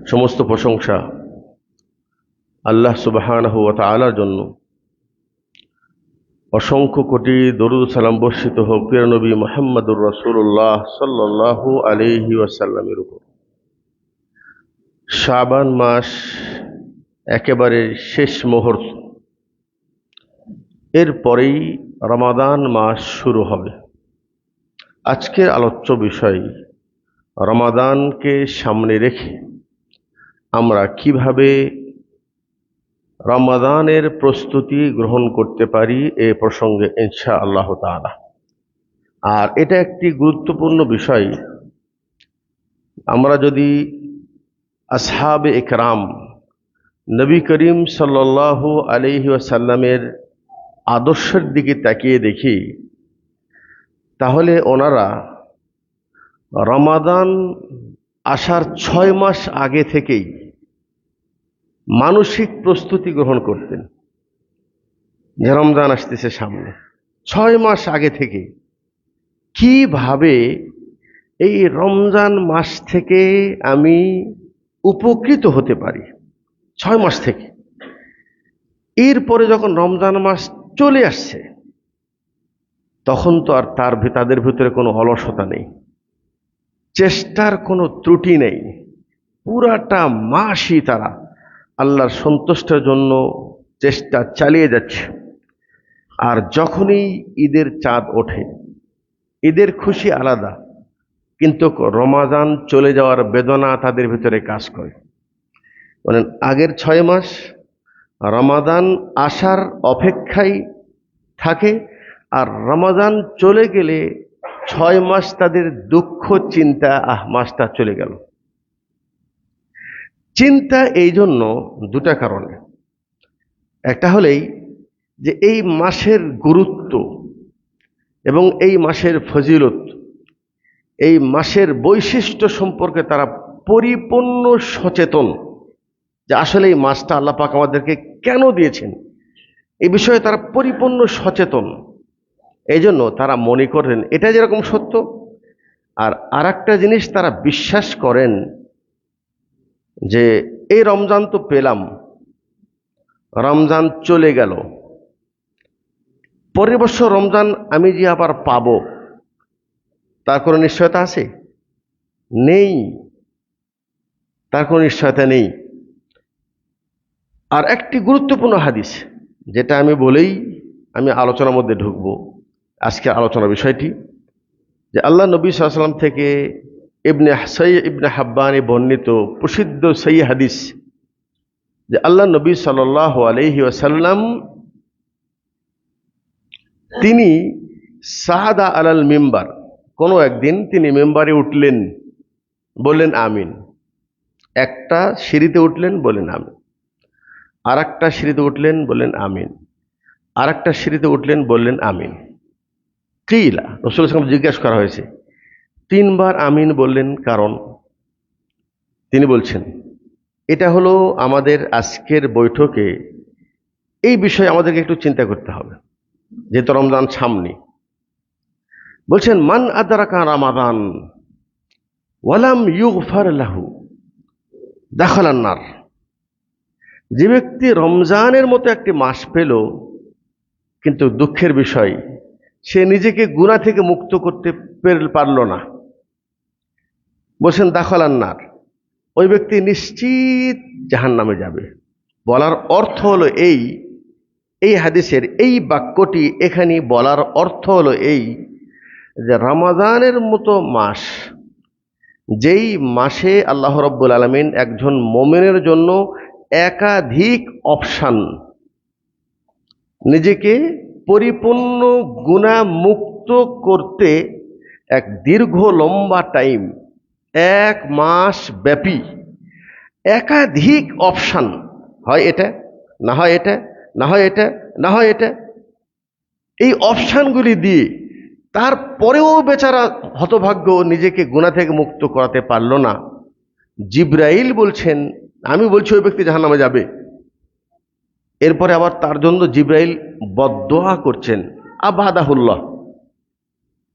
সমস্ত প্রশংসা আল্লাহ সুবহানাহু ওয়া তাআলার জন্য। অসংখ্য কোটি দরুদ সালাম বর্ষিত হোক প্রিয় নবী মুহাম্মদুর রাসূলুল্লাহ সাল্লাল্লাহু আলাইহি ওয়াসাল্লামের উপর। শাবান মাস একেবারে শেষ মুহূর্ত, এরপরেই রমাদান মাস শুরু হবে। আজকের আলোচ্য বিষয় রমাদানকে সামনে রেখে আমরা কিভাবে রমাদানের প্রস্তুতি গ্রহণ করতে পারি এ প্রসঙ্গে ইনশাআল্লাহ তাআলা। আর এটা একটি গুরুত্বপূর্ণ বিষয়। আমরা যদি আসহাবে ইকরাম নবী করিম সাল্লাল্লাহু আলাইহি ওয়াসাল্লামের আদর্শের দিকে তাকিয়ে দেখি, তাহলে ওনারা রমাদান আসার 6 মাস আগে থেকেই মানসিক প্রস্তুতি গ্রহণ করতেন যে রমজান আসতেছে সামনে। 6 মাস আগে থেকে কিভাবে এই রমজান মাস থেকে আমি উপকৃত হতে পারি, 6 মাস থেকে। এরপরে যখন রমজান মাস চলে আসছে তখন তো আর তাদের ভিতরে কোনো অলসতা নেই, চেষ্টার কোনো ত্রুটি নেই। পুরাটা মাসই তারা আল্লাহর সন্তুষ্টের জন্য চেষ্টা চালিয়ে যাচ্ছে। আর যখনই ঈদের চাঁদ ওঠে, ঈদের খুশি আলাদা, কিন্তু রমাদান চলে যাওয়ার বেদনা তাদের ভিতরে কাজ করে। মানে আগের 6 মাস রমাদান আসার অপেক্ষায় থাকে, আর রমাদান চলে গেলে 6 মাস তাদের দুঃখ চিন্তা, মাসটা চলে গেল। চিন্তা এই জন্য দুটা কারণে। একটা হলেই যে এই মাসের গুরুত্ব এবং এই মাসের ফজিলত, এই মাসের বৈশিষ্ট্য সম্পর্কে তারা পরিপূর্ণ সচেতন যে আসলে এই মাসটা আল্লাহ পাক আমাদেরকে কেন দিয়েছেন, এই বিষয়ে তারা পরিপূর্ণ সচেতন। এই জন্য তারা মনে করেন এটা যেরকম সত্য, আর আরেকটা জিনিস তারা বিশ্বাস করেন যে এই রমজান তো পেলাম, রমজান চলে গেল, পরের বছর রমজান আমি যে আবার পাবো তার কোনো নিশ্চয়তা আছে? নেই, তার কোনো নিশ্চয়তা নেই। আর একটি গুরুত্বপূর্ণ হাদিস, যেটা আমি বলেই আমি আলোচনার মধ্যে ঢুকবো, আজকে আলোচনার বিষয়টি, যে আল্লাহ নবী সাল্লাল্লাহু আলাইহি ওয়াসাল্লাম থেকে ইবনে হাব্বানে বর্ণিত প্রসিদ্ধ সহিহ হাদিস, যে আল্লাহ নবী সাল্লাল্লাহু আলাইহি ওয়াসাল্লাম তিনি সাআদা আলাল মিম্বার, কোনো একদিন তিনি মেম্বারে উঠলেন, বললেন আমিন। একটা সিঁড়িতে উঠলেন, বললেন আমিন। আর একটা সিঁড়িতে উঠলেন, বললেন আমিন। আর একটা সিঁড়িতে উঠলেন, বললেন আমিন। কিলা, রাসূল সাল্লাল্লাহু আলাইহি ওয়াসাল্লাম জিজ্ঞাসা করা হয়েছে 3 বার আমিন বললেন, কারণ তিনি বলছেন এটা হলো আমাদের আজকের বৈঠকে এই বিষয়ে আমাদেরকে একটু চিন্তা করতে হবে, যেহেতু রমজান সামনে। বলছেন মান আদরাকা রমাদান ওয়ালাম ইউগফার লাহু দাখালান নার। যে ব্যক্তি রমজানের মতো একটি মাস পেল, কিন্তু দুঃখের বিষয় সে নিজেকে গুনাহ থেকে মুক্ত করতে পারল না, বলছেন দাখালান নার, ওই ব্যক্তি নিশ্চিত জাহান্নামে যাবে। বলার অর্থ হলো এই হাদিসের এই বাক্যটি এখানে বলার অর্থ হলো এই, যে রমাদানের মতো মাস, যেই মাসে আল্লাহ রাব্বুল আলামিন একজন মুমিনের জন্য একাধিক অপশন, নিজেকে পরিপূর্ণ গুনাহ মুক্ত করতে এক দীর্ঘ লম্বা টাইম, 1 মাস ব্যাপী একাধিক অপশন, হয় এটা, না হয় এটা, না হয় এটা, না হয় এটা, এই অপশনগুলি দিয়ে তারপরেও বেচারা হতভাগ্য নিজেকে গুনাহ থেকে মুক্ত করাতে পারল না। জিবরাইল বলছেন, আমি বলছি ওই ব্যক্তি জাহান্নামে যাবে। এরপরে আবার তার জন্য জিবরাইল বদদোয়া করছেন, আবাদাহুল্লাহ,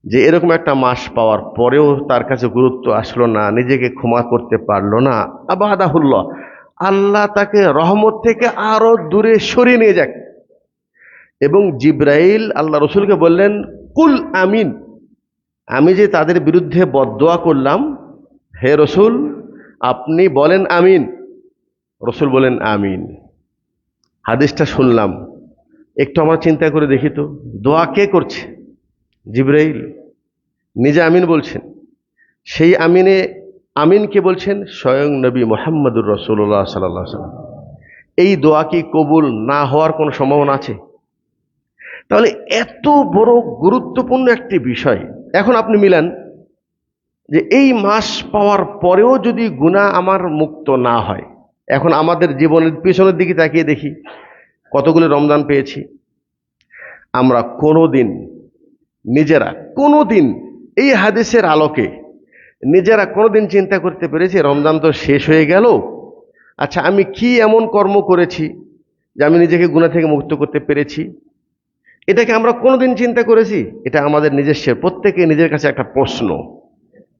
যে এরকম একটা মাস পাওয়ার পরেও তার কাছে গুরুত্ব আসলো না, নিজেকে ক্ষমা করতে পারলো না, আবাদাহুল্লাহ, আল্লাহ তাকে রহমত থেকে আরো দূরে সরিয়ে নিয়ে যাক। এবং জিব্রাইল আল্লাহ রসুলকে বললেন, কুল আমিন, আমি যে তাদের বিরুদ্ধে বদদোয়া করলাম, হে রসুল আপনি বলেন আমিন। রসুল বলেন আমিন। হাদিসটা শুনলাম, একটু আমরা চিন্তা করে দেখি তো, দোয়া কে করছে? জিব্রাইল নিজে আমিন বলছেন। সেই আমিনে আমিন কে বলছেন? স্বয়ং নবী মুহাম্মদুর রাসূলুল্লাহ সাল্লাল্লাহু আলাইহি ওয়াসাল্লাম। এই দোয়া কি কবুল না হওয়ার কোনো সম্ভাবনা আছে? তাহলে এত বড় গুরুত্বপূর্ণ একটি বিষয়, এখন আপনি মিলান যে এই মাস পাওয়ার পরেও যদি গুনাহ আমার মুক্ত না হয়, এখন আমাদের জীবনের পিছনের দিকে তাকিয়ে দেখি কতগুলো রমজান পেয়েছি। আমরা কোনোদিন নিজেরা কোনোদিন এই হাদিসের আলোকে নিজেরা কোনোদিন চিন্তা করতে পেরেছি রমজান তো শেষ হয়ে গেল, আচ্ছা আমি কি এমন কর্ম করেছি যে আমি নিজেকে গুনাহ থেকে মুক্ত করতে পেরেছি? এটাকে আমরা কোনোদিন চিন্তা করেছি? এটা আমাদের নিজস্ব প্রত্যেকে নিজের কাছে একটা প্রশ্ন।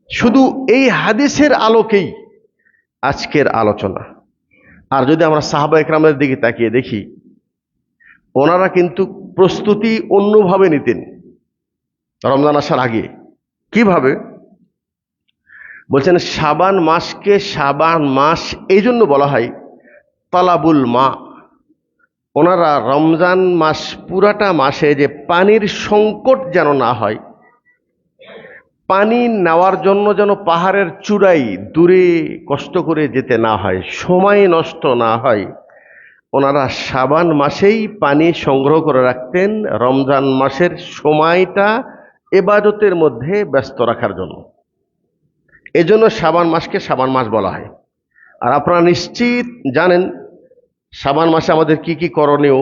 শুধু এই হাদিসের আলোকেই আজকের আলোচনা। আর যদি আমরা সাহাবা একরামের দিকে তাকিয়ে দেখি, ওনারা কিন্তু প্রস্তুতি অন্যভাবে নিতেন রমজান আসার আগে। কিভাবে? বলছেন শাবান মাসকে শাবান মাস এই জন্য বলা হয় তালাবুল মা। ওনারা রমজান মাস পুরাটা মাসে যে পানির সংকট যেন না হয়, পানি নেওয়ার জন্য যেন পাহাড়ের চূড়াই দূরে কষ্ট করে যেতে না হয়, সময় নষ্ট না হয়, ওনারা শাবান মাসেই পানি সংগ্রহ করে রাখতেন রমজান মাসের সময়টা ইবাদতের মধ্যে ব্যস্ত রাখার জন্য। এজন্য শাবান মাসকে শাবান মাস বলা হয়। আর আপনারা নিশ্চিত জানেন শাবান মাসে আমাদের কি কি করণীয়।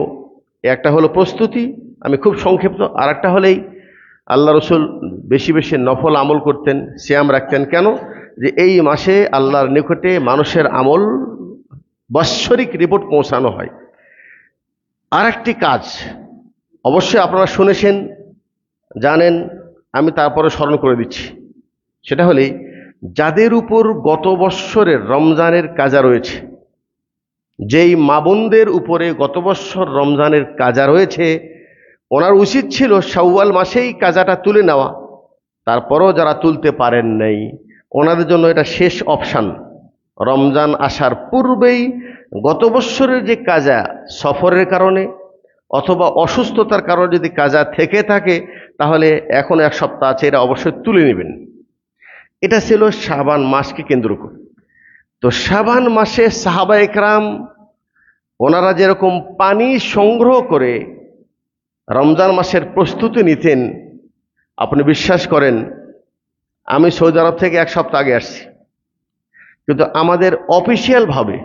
একটা হলো প্রস্তুতি, আমি খুব সংক্ষিপ্ত। আর একটা হলেই আল্লাহ রসুল বেশি বেশি নফল আমল করতেন, সিয়াম রাখতেন। কেন? যে এই মাসে আল্লাহর নিকটে মানুষের আমল বাৎসরিক রিপোর্ট পৌঁছানো হয়। আর একটি কাজ অবশ্যই আপনারা শুনেছেন, জানেন, আমি তারপরে স্মরণ করে দিচ্ছি। সেটা হলেই যাদের উপর গত বৎসরের রমজানের কাজা রয়েছে, যেই মা বোনদের উপরে গত বৎসর রমজানের কাজা রয়েছে, ওনার উচিত ছিল শাওয়াল মাসেই কাজাটা তুলে নেওয়া। তারপরও যারা তুলতে পারেন নাই, ওনাদের জন্য এটা শেষ অপশান। রমজান আসার পূর্বেই গত বৎসরের যে কাজা সফরের কারণে অথবা অসুস্থতার কারণে যদি কাজা থেকে থাকে, তাহলে এখন এক সপ্তাহ আছে, এটা অবশ্যই তুলে নেবেন। এটা ছিল শাবান মাসকে কেন্দ্র করে। তো শাবান মাসে সাহাবা একরাম ওনারা যেরকম পানি সংগ্রহ করে রমজান মাসের প্রস্তুতি নিতেন, আপনি বিশ্বাস করেন আমি সৌদি আরব থেকে এক সপ্তাহ আগে আসছি, কিন্তু আমাদের অফিসিয়ালভাবে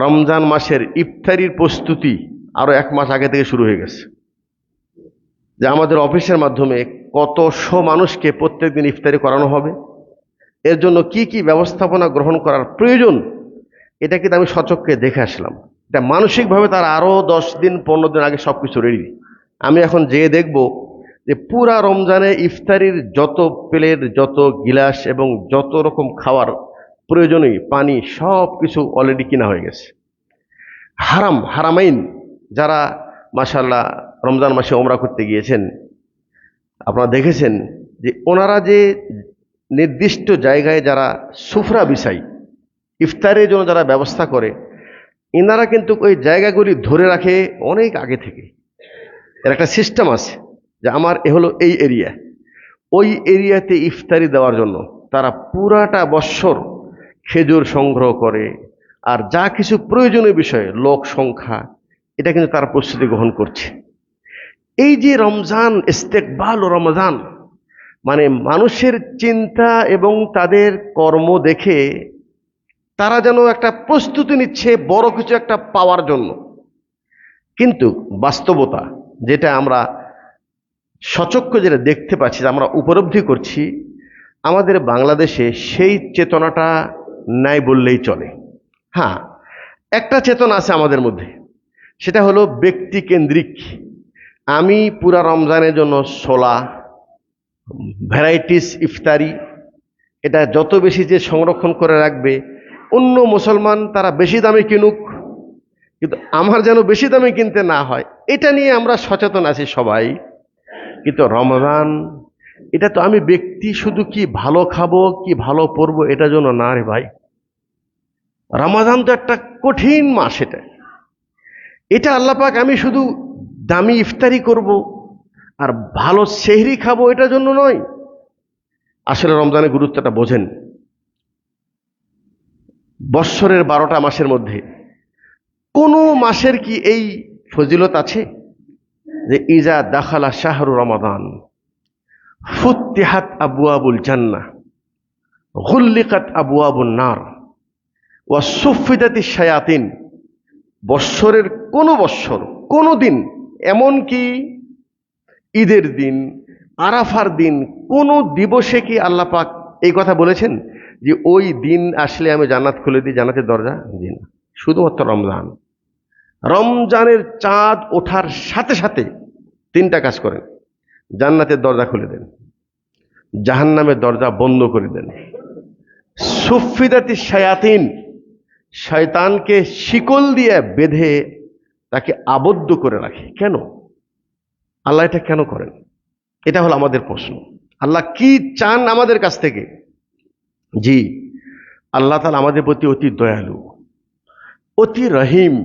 রমজান মাসের ইফতারির প্রস্তুতি আরো এক মাস আগে থেকে শুরু হয়ে গেছে। যে আমাদের অফিসের মাধ্যমে কতশো মানুষকে প্রত্যেকদিন ইফতারি করানো হবে, এর জন্য কি কি ব্যবস্থাপনা গ্রহণ করার প্রয়োজন, এটা কিন্তু আমি সচক্ষে দেখে আসলাম। এটা মানসিকভাবে তার আরো 10 দিন 15 দিন আগে সবকিছু রেডি। আমি এখন যেয়ে দেখব যে পুরা রমজানে ইফতারির যত প্লেট, যত গিলাস এবং যত রকম খাওয়ার প্রয়োজনীয় পানি সব কিছু অলরেডি কিনা হয়ে গেছে। হারামাইন যারা মাশাআল্লাহ রমজান মাসে ওমরা করতে গিয়েছেন, আপনারা দেখেছেন যে ওনারা যে নির্দিষ্ট জায়গায় যারা সুফরা বিছাই, ইফতারের জন্য যারা ব্যবস্থা করে, ইনারা কিন্তু ওই জায়গাগুলি ধরে রাখে অনেক আগে থেকে। এর একটা সিস্টেম আছে যে আমার এ হলো এই এরিয়া, ওই এরিয়াতে ইফতারি দেওয়ার জন্য তারা পুরাটা বৎসর খেজুর সংগ্রহ করে। আর যা কিছু প্রয়োজনীয় বিষয়, লোক সংখ্যা, এটা কিন্তু তারা প্রস্তুতি গ্রহণ করছে। এই যে রমজান, ইস্তেকবাল রমজান, মানে মানুষের চিন্তা এবং তাদের কর্ম দেখে তারা যেন একটা প্রস্তুতি নিচ্ছে বড় কিছু একটা পাওয়ার জন্য। কিন্তু বাস্তবতা যেটা আমরা সচক্ষে যেটা দেখতে পাচ্ছি, আমরা উপলব্ধি করছি, আমাদের বাংলাদেশে সেই চেতনাটা নাই বললেই চলে। হ্যাঁ, একটা চেতনা আছে আমাদের মধ্যে, সেটা হলো ব্যক্তি কেন্দ্রিক। আমি পুরা রমজানের জন্য ছোলা, ভ্যারাইটিস ইফতারি, এটা যত বেশি যে সংরক্ষণ করে রাখবে, অন্য মুসলমান তারা বেশি দামে কিনুক, কিন্তু আমার যেন বেশি দামে কিনতে না হয়, এটা নিয়ে আমরা সচেতন আছি সবাই। কিন্তু রমজান, এটা তো আমি ব্যক্তি শুধু কি ভালো খাবো কি ভালো পরবো এটার জন্য না রে ভাই। রমাদান তো একটা কঠিন মাস। এটা আল্লাহ পাক আমি শুধু দামি ইফতারি করব আর ভালো সেহরি খাবো এটার জন্য নয়। আসলে রমজানের গুরুত্বটা বোঝেন। বৎসরের 12টা মাসের মধ্যে কোন মাসের কি এই ফজিলত আছে যে ইজা দাখালা শাহরু রমাদান ফুত্তিহাত আবওয়াবুল জান্নাহ গুল্লিকাত আবওয়াবুন নার ওয়া সুফিদাতিশ শায়াতিন। বৎসরের বৎসর কোনো দিন, এমনকি ঈদের দিন, আরাফার দিন, কোন দিবসে কি আল্লাহ পাক এই কথা বলেছেন যে ওই দিন আসলে আমি জান্নাত খুলে দিই, জান্নাতের দরজা? জি না। শুধুমাত্র রমজান। রমজানের চাঁদ ওঠার সাথে সাথে 3টা কাজ করেন: জান্নাতের দরজা খুলে দেন, জাহান্নামের দরজা বন্ধ করে দেন, সুফিদাতি শায়াতিন, শয়তানকে শিকল দিয়ে বেঁধে তাকে আবদ্ধ করে রাখে। কেন আল্লাহ এটা কেন করেন? এটা হলো আমাদের প্রশ্ন। আল্লাহ কি চান আমাদের কাছ থেকে? জি, আল্লাহ তাআলা আমাদের প্রতি অতি দয়ালু, অতি রহিম।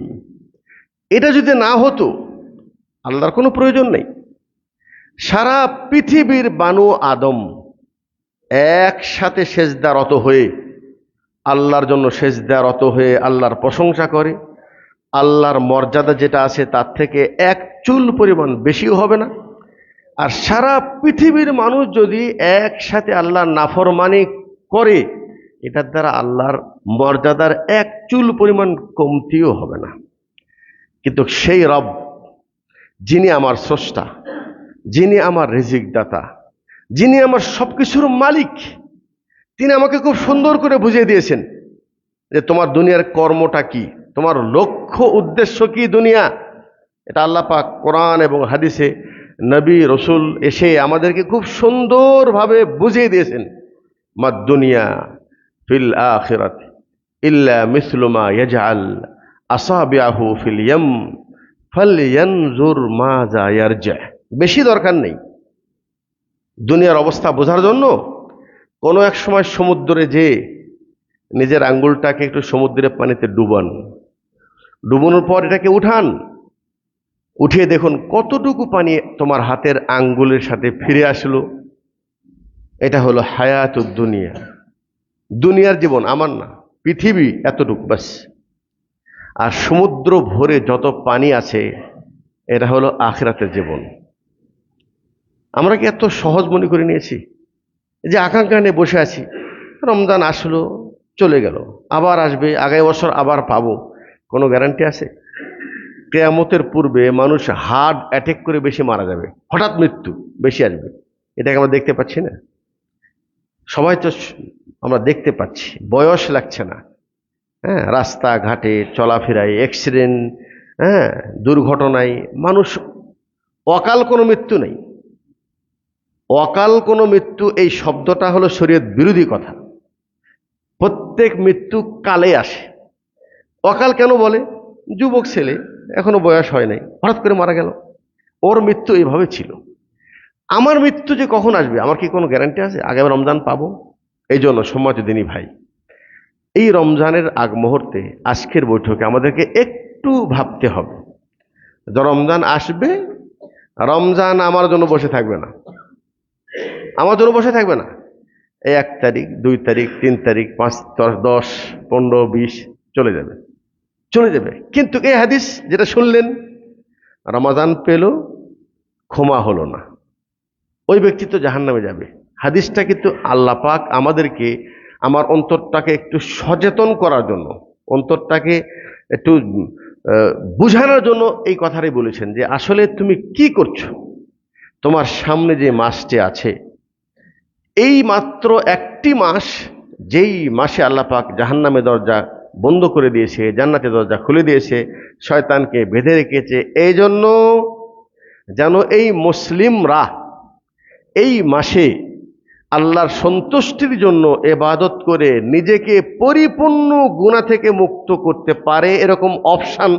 এটা যদি না হতো আল্লাহর কোনো প্রয়োজন নেই। সারা পৃথিবীর বানু আদম একসাথে সেজদারত হয়ে, আল্লাহর জন্য সেজদারত হয়ে আল্লাহর প্রশংসা করে, আল্লাহর মর্যাদা যেটা আছে তার থেকে এক চুল পরিমাণ বেশিও হবে না। আর সারা পৃথিবীর মানুষ যদি একসাথে আল্লাহর নাফরমানি করে, এটার দ্বারা আল্লাহর মর্যাদার এক চুল পরিমাণ কমতিও হবে না। কিন্তু সেই রব, যিনি আমার স্রষ্টা, যিনি আমার রিজিক দাতা, যিনি আমার সবকিছুর মালিক, তিনি আমাকে খুব সুন্দর করে বুঝিয়ে দিয়েছেন যে তোমার দুনিয়ার কর্মটা কি, তোমার লক্ষ্য উদ্দেশ্য কি দুনিয়া। এটা আল্লাহ পাক কোরআন এবং হাদিসে নবী রসুল এসে আমাদেরকে খুব সুন্দরভাবে বুঝিয়ে দিয়েছেন। মা দুনিয়া ফিল আখিরাত ইল্লা মিসলু মা ইয়াজআল আসাবিআহু ফিল ইয়াম ফালইয়ানজুর মাজা ইয়ারজা। বেশি দরকার নেই দুনিয়ার অবস্থা বোঝার জন্য। কোনো এক সময় সমুদ্রে যে নিজের আঙ্গুলটাকে একটু সমুদ্রের পানিতে ডুবান, ডুবানোর পর এটাকে উঠান, উঠিয়ে দেখুন কতটুকু পানি তোমার হাতের আঙ্গুলের সাথে ফিরে আসলো। এটা হলো হায়াতুদ দুনিয়া, দুনিয়ার জীবন, আমার না, পৃথিবী এতটুকু বাস। আর সমুদ্র ভরে যত পানি আছে এটা হলো আখিরাতের জীবন। আমরা কি এত সহজ মনে করে নিয়েছি? যে আকাঙ্ক্ষা নিয়ে বসে আছি, রমজান আসলো চলে গেল, আবার আসবে, আগামী বছর আবার পাবো, কোনো গ্যারান্টি আছে? কিয়ামতের পূর্বে মানুষ হার্ট অ্যাটাক করে বেশি মারা যাবে, হঠাৎ মৃত্যু বেশি আসবে, এটাকে আমরা দেখতে পাচ্ছি না? সবাই তো আমরা দেখতে পাচ্ছি, বয়স লাগছে না। হ্যাঁ, রাস্তাঘাটে চলাফেরায় অ্যাক্সিডেন্ট, হ্যাঁ, দুর্ঘটনায় মানুষ, অকাল কোনো মৃত্যু নেই। অকাল কোনো মৃত্যু এই শব্দটা হলো শরীয়ত বিরোধী কথা। প্রত্যেক মৃত্যু কালে আসে। অকাল কেন বলে? যুবক ছেলে, এখনো বয়স হয় নাই, হঠাৎ করে মারা গেল, ওর মৃত্যু এইভাবে ছিল। আমার মৃত্যু যে কখন আসবে আমার কি কোনো গ্যারান্টি আছে? আগামী রমজান পাবো? এই জন্য সম্মানিত দিনী ভাই, এই রমজানের আগ মুহূর্তে আজকের বৈঠকে আমাদেরকে একটু ভাবতে হবে যে রমজান আসবে, রমজান আমার জন্য বসে থাকবে না, আমার জন্য বসে থাকবে না। এই 1 তারিখ, 2 তারিখ, 3 তারিখ, 5, 10, 15, 20 চলে যাবে, চলে যাবে। কিন্তু এই হাদিস যেটা শুনলেন, রমাদান পেল, ক্ষমা হলো না, ওই ব্যক্তি তো জাহান্নামে যাবে। হাদিসটা কিন্তু আল্লাহ পাক আমাদেরকে, আমার অন্তরটাকে একটু সচেতন করার জন্য, অন্তরটাকে একটু বুঝানোর জন্য এই কথাটাই বলেছেন যে আসলে তুমি কি করছো। তোমার সামনে যে মাসটি আছে, এই মাত্র একটি মাস, যেই মাসে আল্লাহ পাক জাহান্নামের দরজা বন্ধ করে দিয়েছে, জান্নাতের দরজা খুলে দিয়েছে, শয়তানকে বেঁধে রেখেছে, এই জন্য যেন এই মুসলিমরা এই মাসে আল্লাহর সন্তুষ্টির জন্য ইবাদত করে নিজেকে পরিপূর্ণ গুনাহ থেকে মুক্ত করতে পারে, এরকম অপশন,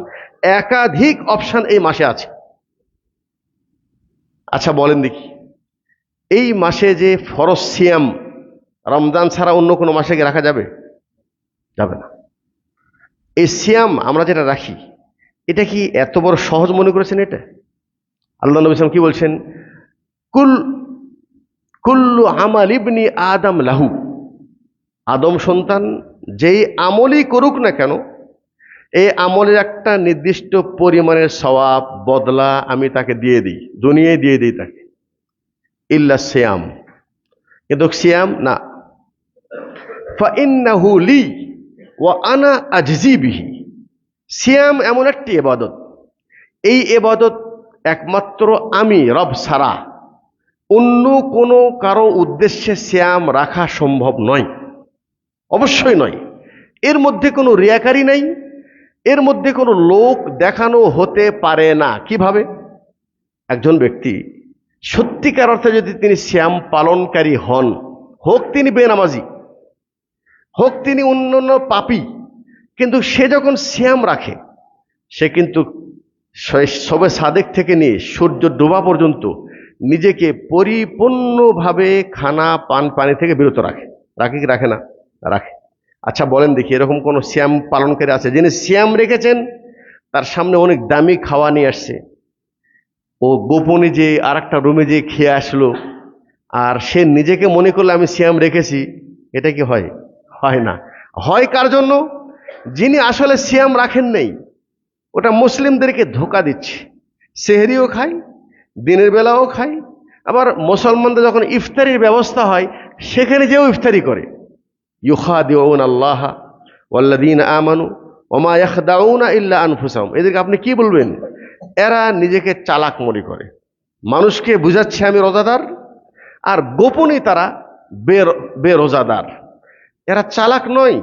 একাধিক অপশন এই মাসে আছে। আচ্ছা বলেন দেখি, এই মাসে যে ফরজ সিয়াম, রমজান ছাড়া অন্য কোনো মাসে কি রাখা যাবে? যাবে না। এই সিয়াম আমরা যেটা রাখি, এটা কি এত বড় সহজ মনে করেছেন? এটা আল্লাহ নবী সাল্লাল্লাহু আলাইহি ওয়াসাল্লাম কি বলছেন? কুল কুল্লু আমাল ইবনি আদম লাহু, আদম সন্তান যেই আমলই করুক না কেন, এই আমলের একটা নির্দিষ্ট পরিমাণের সওয়াব, বদলা আমি তাকে দিয়ে দিই, দুনিয়ায় দিয়ে দিই তাকে, ইল্লা সিয়াম, কিন্তু সিয়াম না। ফাইন্নাহু লি ওয়া আনা আজজি বিহি, সিয়াম এমন একটি ইবাদত, এই ইবাদত একমাত্র আমি রব ছাড়া অন্য কোনো কারো উদ্দেশ্যে সিয়াম রাখা সম্ভব নয়, অবশ্যই নয়। এর মধ্যে কোনো রিয়াকারি নাই, এর মধ্যে কোনো লোক দেখানো হতে পারে না। কিভাবে? একজন ব্যক্তি সত্যিকার অর্থে যদি তিনি সিয়াম পালনকারী হন, হোক তিনি বেনামাজি, হোক তিনি অন্যান্য পাপী, কিন্তু সে যখন সিয়াম রাখে, সে কিন্তু সবে সাদেক থেকে নিয়ে সূর্য ডোবা পর্যন্ত নিজেকে পরিপূর্ণভাবে খানা পানি থেকে বিরত রাখে। রাখে কি রাখে না? রাখে। আচ্ছা বলেন দেখি, এরকম কোন সিয়াম পালনকারী আছে যিনি সিয়াম রেখেছেন, তার সামনে অনেক দামি খাওয়া নিয়ে আসছে, ও গোপনে যে আর একটা রুমে যে খেয়ে আসলো, আর সে নিজেকে মনে করলে আমি সিয়াম রেখেছি? এটা কি হয়? হয় না। হয় কার জন্য? যিনি আসলে সিয়াম রাখেন নেই, ওটা মুসলিমদেরকে ধোঁকা দিচ্ছে। সেহরিও খায়, দিনের বেলাও খায়, আবার মুসলমানদের যখন ইফতারির ব্যবস্থা হয় সেখানে যেও ইফতারি করে। ইউখাদিউনা আল্লাহ ওয়াল্লাযীনা আমানু ওয়া মা ইয়াখদাউনা ইল্লা আনফুসাহুম, এদেরকে আপনি কি বলবেন? এরা নিজেকে চালাক মনে করে, মানুষকে বুঝাচ্ছে আমি রোজাদার, আর গোপনে তারা বেরোজাদার। এরা চালাক নয়,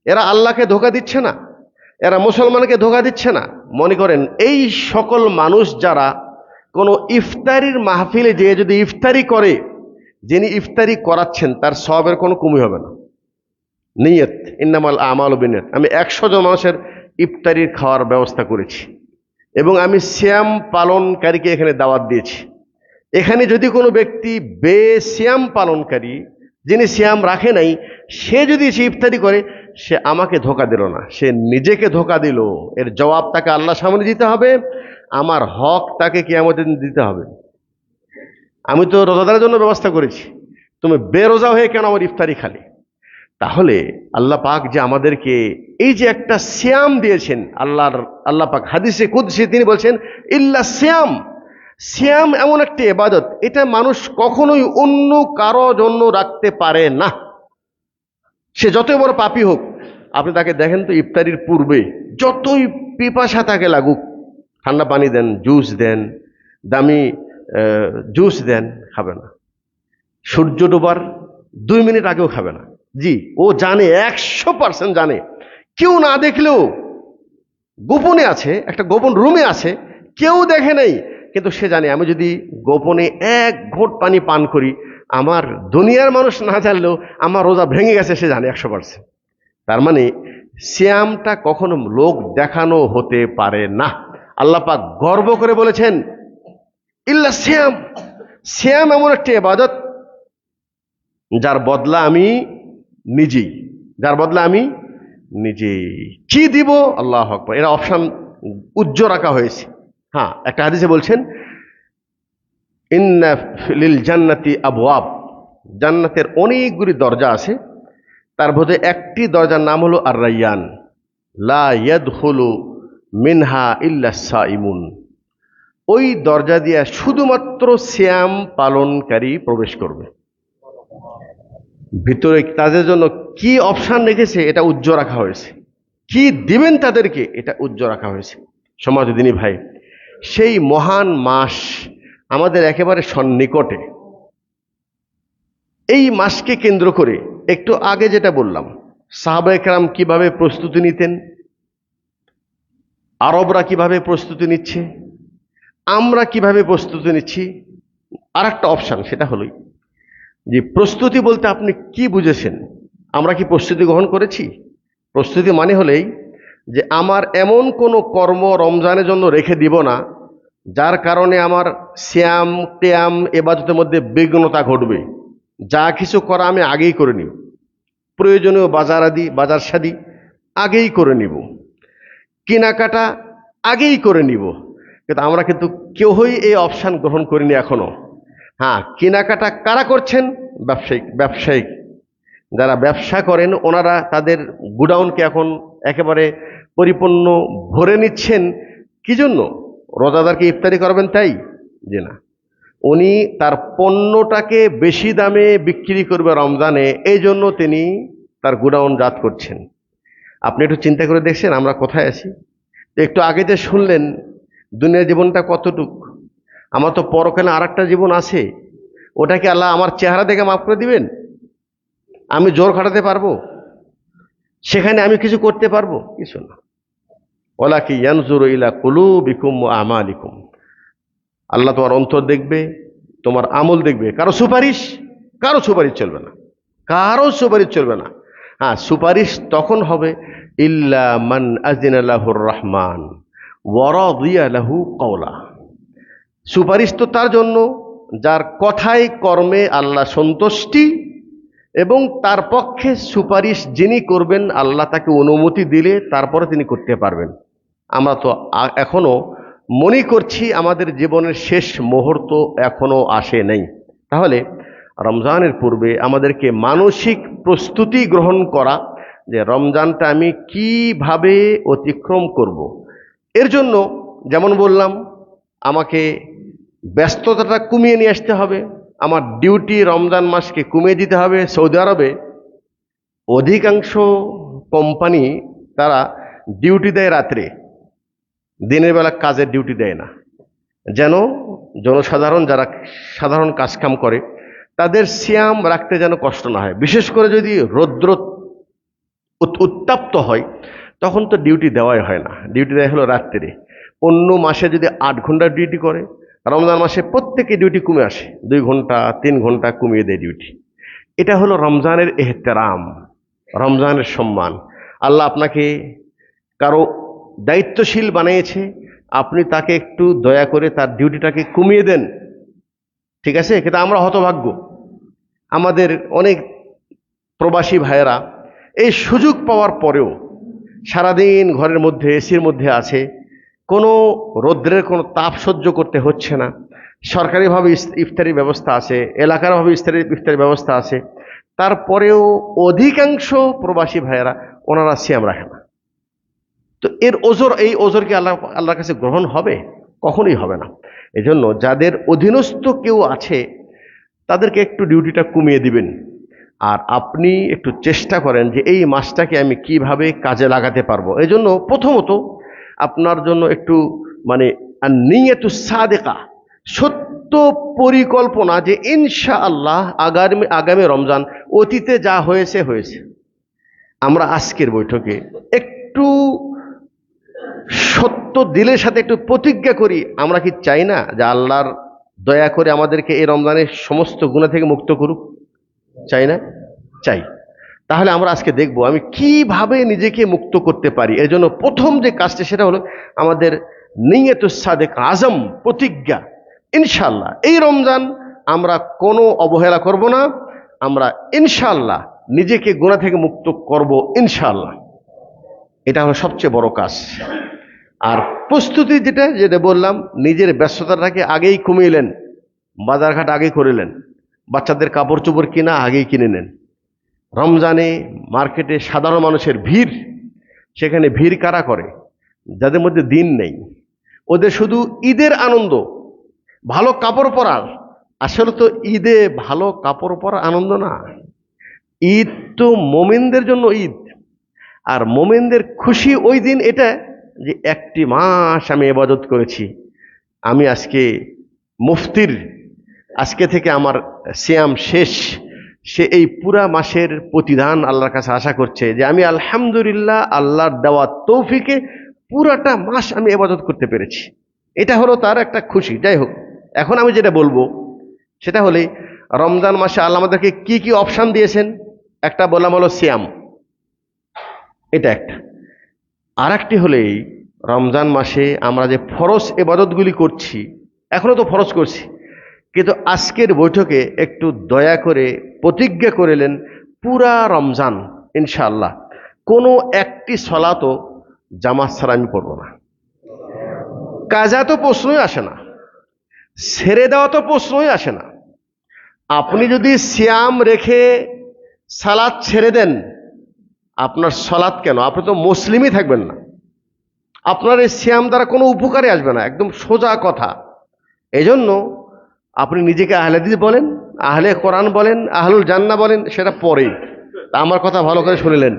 এরা আল্লাহকে ধোঁকা দিচ্ছে না, এরা মুসলমানকে ধোঁকা দিচ্ছে না। মনে করেন এই সকল মানুষ যারা কোনো ইফতারির মাহফিলে যেয়ে যদি ইফতারি করে, যিনি ইফতারি করাচ্ছেন তার সওয়াবের কোনো কমি হবে না। নিয়ত, ইন্নামাল আমালু বিন্নিয়াত। আমি 100 জন মানুষের ইফতারির খাওয়ার ব্যবস্থা করেছি এবং আমি সিয়াম পালনকারীকে এখানে দাওয়াত দিয়েছি। এখানে যদি কোনো ব্যক্তি বেসিয়াম পালনকারী, যিনি সিয়াম রাখে নাই, সে যদি সে ইফতারি করে, সে আমাকে ধোঁকা দিল না, সে নিজেকে ধোঁকা দিল। এর জবাব তাকে আল্লাহর সামনে দিতে হবে, আমার হক তাকে কিয়ামতের দিন দিতে হবে। আমি তো রোজাদারের জন্য ব্যবস্থা করেছি, তুমি বেরোজা হয়ে কেন আমার ইফতারি খালি? তাহলে আল্লাহ পাক যে আমাদেরকে এই যে একটা সিয়াম দিয়েছেন, আল্লাহ পাক হাদিসে কুদসি তিনি বলছেন ইল্লা সিয়াম, সিয়াম এমন একটি ইবাদত, এটা মানুষ কখনোই অন্য কারো জন্য রাখতে পারে না। সে যতই বড় পাপী হোক, আপনি তাকে দেখেন তো ইফতারির পূর্বে যতই পিপাসা তাকে লাগুক, ঠান্ডা পানি দেন, জুস দেন, দামি জুস দেন, খাবে না। সূর্য ডোবার 2 মিনিট আগেও খাবে না। জি, ও জানে, 100% জানে, কেউ না দেখলেও গোপনে আছে, একটা গোপন রুমে আছে, কেউ দেখে নাই, কিন্তু সে জানে আমি যদি গোপনে 1 ঘোঁট পানি পান করি, আমার দুনিয়ার মানুষ না জানলেও আমার রোজা ভেঙে গেছে, সে জানে 100%। তার মানে সিয়ামটা কখনো লোক দেখানো হতে পারে না। আল্লাহ পাক গর্ব করে বলেছেন ইল্লা সিয়াম, সিয়াম এমন একটি ইবাদত যার বদলা আমি নিজেই, যার বদলা আমি নিজেই। কি দিব? আল্লাহু আকবার। এরা অপশন উজ্জ্বল রাখা হয়েছে। হ্যাঁ, একটা হাদিসে বলছেন ইন্না লিল জান্নাতি আবওয়াব, জান্নাতের অনেকগুলি দরজা আছে, তার মধ্যে একটি দরজার নাম হলো আর রায়্যান, লা ইয়াদখুলু মিনহা ইল্লা সাইমুন। ওই দরজা দিয়ে শুধুমাত্র সিয়াম পালনকারী প্রবেশ করবে। ভিতরে তাদের জন্য কি অপশন রেখেছে এটা উজ্জ্বল রাখা হয়েছে, কি দিবেন তাদেরকে এটা উজ্জ্বল রাখা হয়েছে। সমাজদিনী ভাই, সেই মহান মাস আমাদের একেবারে সন্নিকটে। এই মাসকে কেন্দ্র করে একটু আগে যেটা বললাম, সাহাবায়ে কেরাম কিভাবে প্রস্তুতি নিতেন, আরবরা কিভাবে প্রস্তুতি নিচ্ছে, আমরা কিভাবে প্রস্তুতি নিচ্ছি, আর একটা অপশান, সেটা হলোই যে প্রস্তুতি বলতে আপনি কি বুঝেছেন। আমরা কি প্রস্তুতি গ্রহণ করেছি? প্রস্তুতি মানে হলেই যে আমার এমন কোনো কর্ম রমজানের জন্য রেখে দিব না যার কারণে আমার শ্যাম ত্যাম এবাদতের মধ্যে বিঘ্নতা ঘটবে। যা কিছু করা আমি আগেই করে নিব, প্রয়োজনীয় বাজার সাদি আগেই করে নিব, কেনাকাটা আগেই করে নিব। কিন্তু আমরা কিন্তু কেউই এই অপশান গ্রহণ করিনি এখনো। হ্যাঁ, কেনাকাটা কারা করছেন? ব্যবসায়িক যারা ব্যবসা করেন ওনারা তাদের গুডাউনকে এখন একেবারে পরিপূর্ণ ভরে নিচ্ছেন। কি জন্য? রোজাদারকে ইফতারি করবেন তাই? যে না, উনি তার পণ্যটাকে বেশি দামে বিক্রি করবে রমজানে, এই জন্য তিনি তার গুডাউন জাত করছেন। আপনি একটু চিন্তা করে দেখছেন আমরা কোথায় আছি? একটু আগে যে শুনলেন দুনিয়ার জীবনটা কতটুক, আমার তো পরকালে আর একটা জীবন আছে। ওটাকে আল্লাহ আমার চেহারা দেখে মাফ করে দিবেন? আমি জোর খাটাতে পারবো? সেখানে আমি কিছু করতে পারবো? কিছু না। ওয়ালাকি ইয়ানজুরু ইলা কুলুবিকুম ওয়া আমালিকুম। আল্লাহ তোমার অন্তর দেখবে, তোমার আমল দেখবে। কারো সুপারিশ চলবে না, কারো সুপারিশ চলবে না। হ্যাঁ, সুপারিশ তখন হবে ইল্লা মান আযিনা লাহুর রহমান ওয়া রাদিয়া লাহু কওলা। সুপারিশ তো তার জন্য যার কথায় কর্মে আল্লাহ সন্তুষ্টি, এবং তার পক্ষে সুপারিশ যিনি করবেন আল্লাহ তাকে অনুমতি দিলে তারপরে তিনি করতে পারবেন। আমরা তো এখনো মনে করছি আমাদের জীবনের শেষ মুহূর্ত এখনো আসে নাই। তাহলে রমজানের পূর্বে আমাদেরকে মানসিক প্রস্তুতি গ্রহণ করা যে রমজানটা আমি কিভাবে অতিক্রম করব। এর জন্য যেমন বললাম, আমাকে ব্যস্ততাটা কমিয়ে নিয়ে আসতে হবে। আমার ডিউটি রমজান মাসকে কমিয়ে দিতে হবে। সৌদি আরবে অধিকাংশ কোম্পানি তারা ডিউটি দেয় রাত্রে, দিনের বেলা কাজের ডিউটি দেয় না, যেন জনসাধারণ যারা সাধারণ কাজকাম করে তাদের সিয়াম রাখতে যেন কষ্ট না হয়। বিশেষ করে যদি রৌদ্র উত্তাপ্ত হয় তখন তো ডিউটি দেওয়াই হয় না, ডিউটি দেওয়া হলো রাত্রে। অন্য মাসে যদি 8 ঘন্টা ডিউটি করে, রমজান মাসে প্রত্যেকে ডিউটি কমে আসে, 2 ঘন্টা 3 ঘন্টা কমিয়ে দেয় ডিউটি। এটা হলো রমজানের এহতেরাম, রমজানের সম্মান। আল্লাহ আপনাকে কারো দায়িত্বশীল বানিয়েছে, আপনি তাকে একটু দয়া করে তার ডিউটিটাকে কমিয়ে দেন, ঠিক আছে? কিন্তু আমরা হতভাগ্য, আমাদের অনেক প্রবাসী ভাইয়েরা এই সুযোগ পাওয়ার পরেও সারাদিন ঘরের মধ্যে এসির মধ্যে আছে, কোনো রৌদ্রের কোনো তাপ সহ্য করতে হচ্ছে না। সরকারিভাবে ইফতারির ব্যবস্থা আছে, এলাকারভাবে ইফতারির ব্যবস্থা আছে, তারপরেও অধিকাংশ প্রবাসী ভাইয়েরা ওনারা সিয়াম রাখে না। তো এই ওজর কি আল্লাহর কাছে গ্রহণ হবে? কখনোই হবে না। এজন্য যাদের অধীনস্থ কেউ আছে তাদেরকে একটু ডিউটিটা কমিয়ে দিবেন, আর আপনি একটু চেষ্টা করেন যে এই মাসটাকে আমি কিভাবে কাজে লাগাতে পারবো। এই জন্য প্রথমত আপনার জন্য একটু মানে নিয়তু সাদেকা, সত্য পরিকল্পনা যে ইনশাআল্লাহ আগামী রমজান, অতীতে যা হয়েছে হয়েছে, আমরা আজকের বৈঠকে একটু সত্য দিলের সাথে একটু প্রতিজ্ঞা করি। আমরা কি চাই না যে আল্লাহর দয়া করে আমাদেরকে এই রমজানের সমস্ত গুনাহ থেকে মুক্ত করুক? চাই না? চাই। তাহলে আমরা আজকে দেখব আমি কিভাবে নিজেকে মুক্ত করতে পারি। এর জন্য প্রথম যে কাজটা সেটা হলো আমাদের নিয়তুস সাদেক, আজম, প্রতিজ্ঞা। ইনশাআল্লাহ এই রমজান আমরা কোনো অবহেলা করব না, আমরা ইনশাআল্লাহ নিজেকে গুনাহ থেকে মুক্ত করব ইনশাআল্লাহ। এটা হলো সবচেয়ে বড় কাজ। আর প্রস্তুতি যেটা বললাম, নিজের ব্যস্ততাটাকে আগেই কমিয়ে, বাজারঘাট আগেই করিলেন, বাচ্চাদের কাপড় চোপড় কিনা আগেই কিনে নেন। রমজানে মার্কেটে সাধারণ মানুষের ভিড়, সেখানে ভিড় কারা করে? যাদের মধ্যে দিন নেই, ওদের শুধু ঈদের আনন্দ, ভালো কাপড় পরার। আসলে তো ঈদে ভালো কাপড় পরার আনন্দ না, ঈদ তো মোমেনদের জন্য ঈদ। আর মোমেনদের খুশি ওই দিন এটা যে 1টি মাস আমি ইবাদত করেছি, আমি আজকে মুফতির, আজকে থেকে আমার সিয়াম শেষ। সে এই পুরা মাসের প্রতিদান আল্লাহর কাছে আশা করছে যে আমি আলহামদুলিল্লাহ আল্লাহর দেওয়া তৌফিকে পুরাটা মাস আমি ইবাদত করতে পেরেছি। এটা হলো তার একটা খুশি। যাই হোক, এখন আমি যেটা বলবো সেটা হলে রমজান মাসে আল্লাহ আমাদেরকে কি কি অপশন দিয়েছেন। একটা বললাম হলো সিয়াম, এটা একটা। আর একটি হলেই রমজান মাসে আমরা যে ফরজ ইবাদতগুলি করছি, এখনো তো ফরজ করছি, কিন্তু আজকের বৈঠকে একটু দয়া করে প্রতিজ্ঞা করিলেন পুরা রমজান ইনশাআল্লাহ কোনো একটি সলাতও জামাত ছাড়া আমি পড়ব না। কাজা তো প্রশ্নই আসে না, ছেড়ে দেওয়া তো প্রশ্নই আসে না। আপনি যদি সিয়াম রেখে সালাত ছেড়ে দেন, আপনার সালাত কেন, আপনি তো মুসলিমই থাকবেন না। আপনার এই সিয়াম দ্বারা কোনো উপকারে আসবে না, একদম সোজা কথা। এজন্য আপনি নিজেকে আহলে হাদিস বলেন, আহলে কোরআন বলেন, আহলুল জান্নাহ বলেন, সেটা পরে। আমার কথা ভালো করে শুনলেন।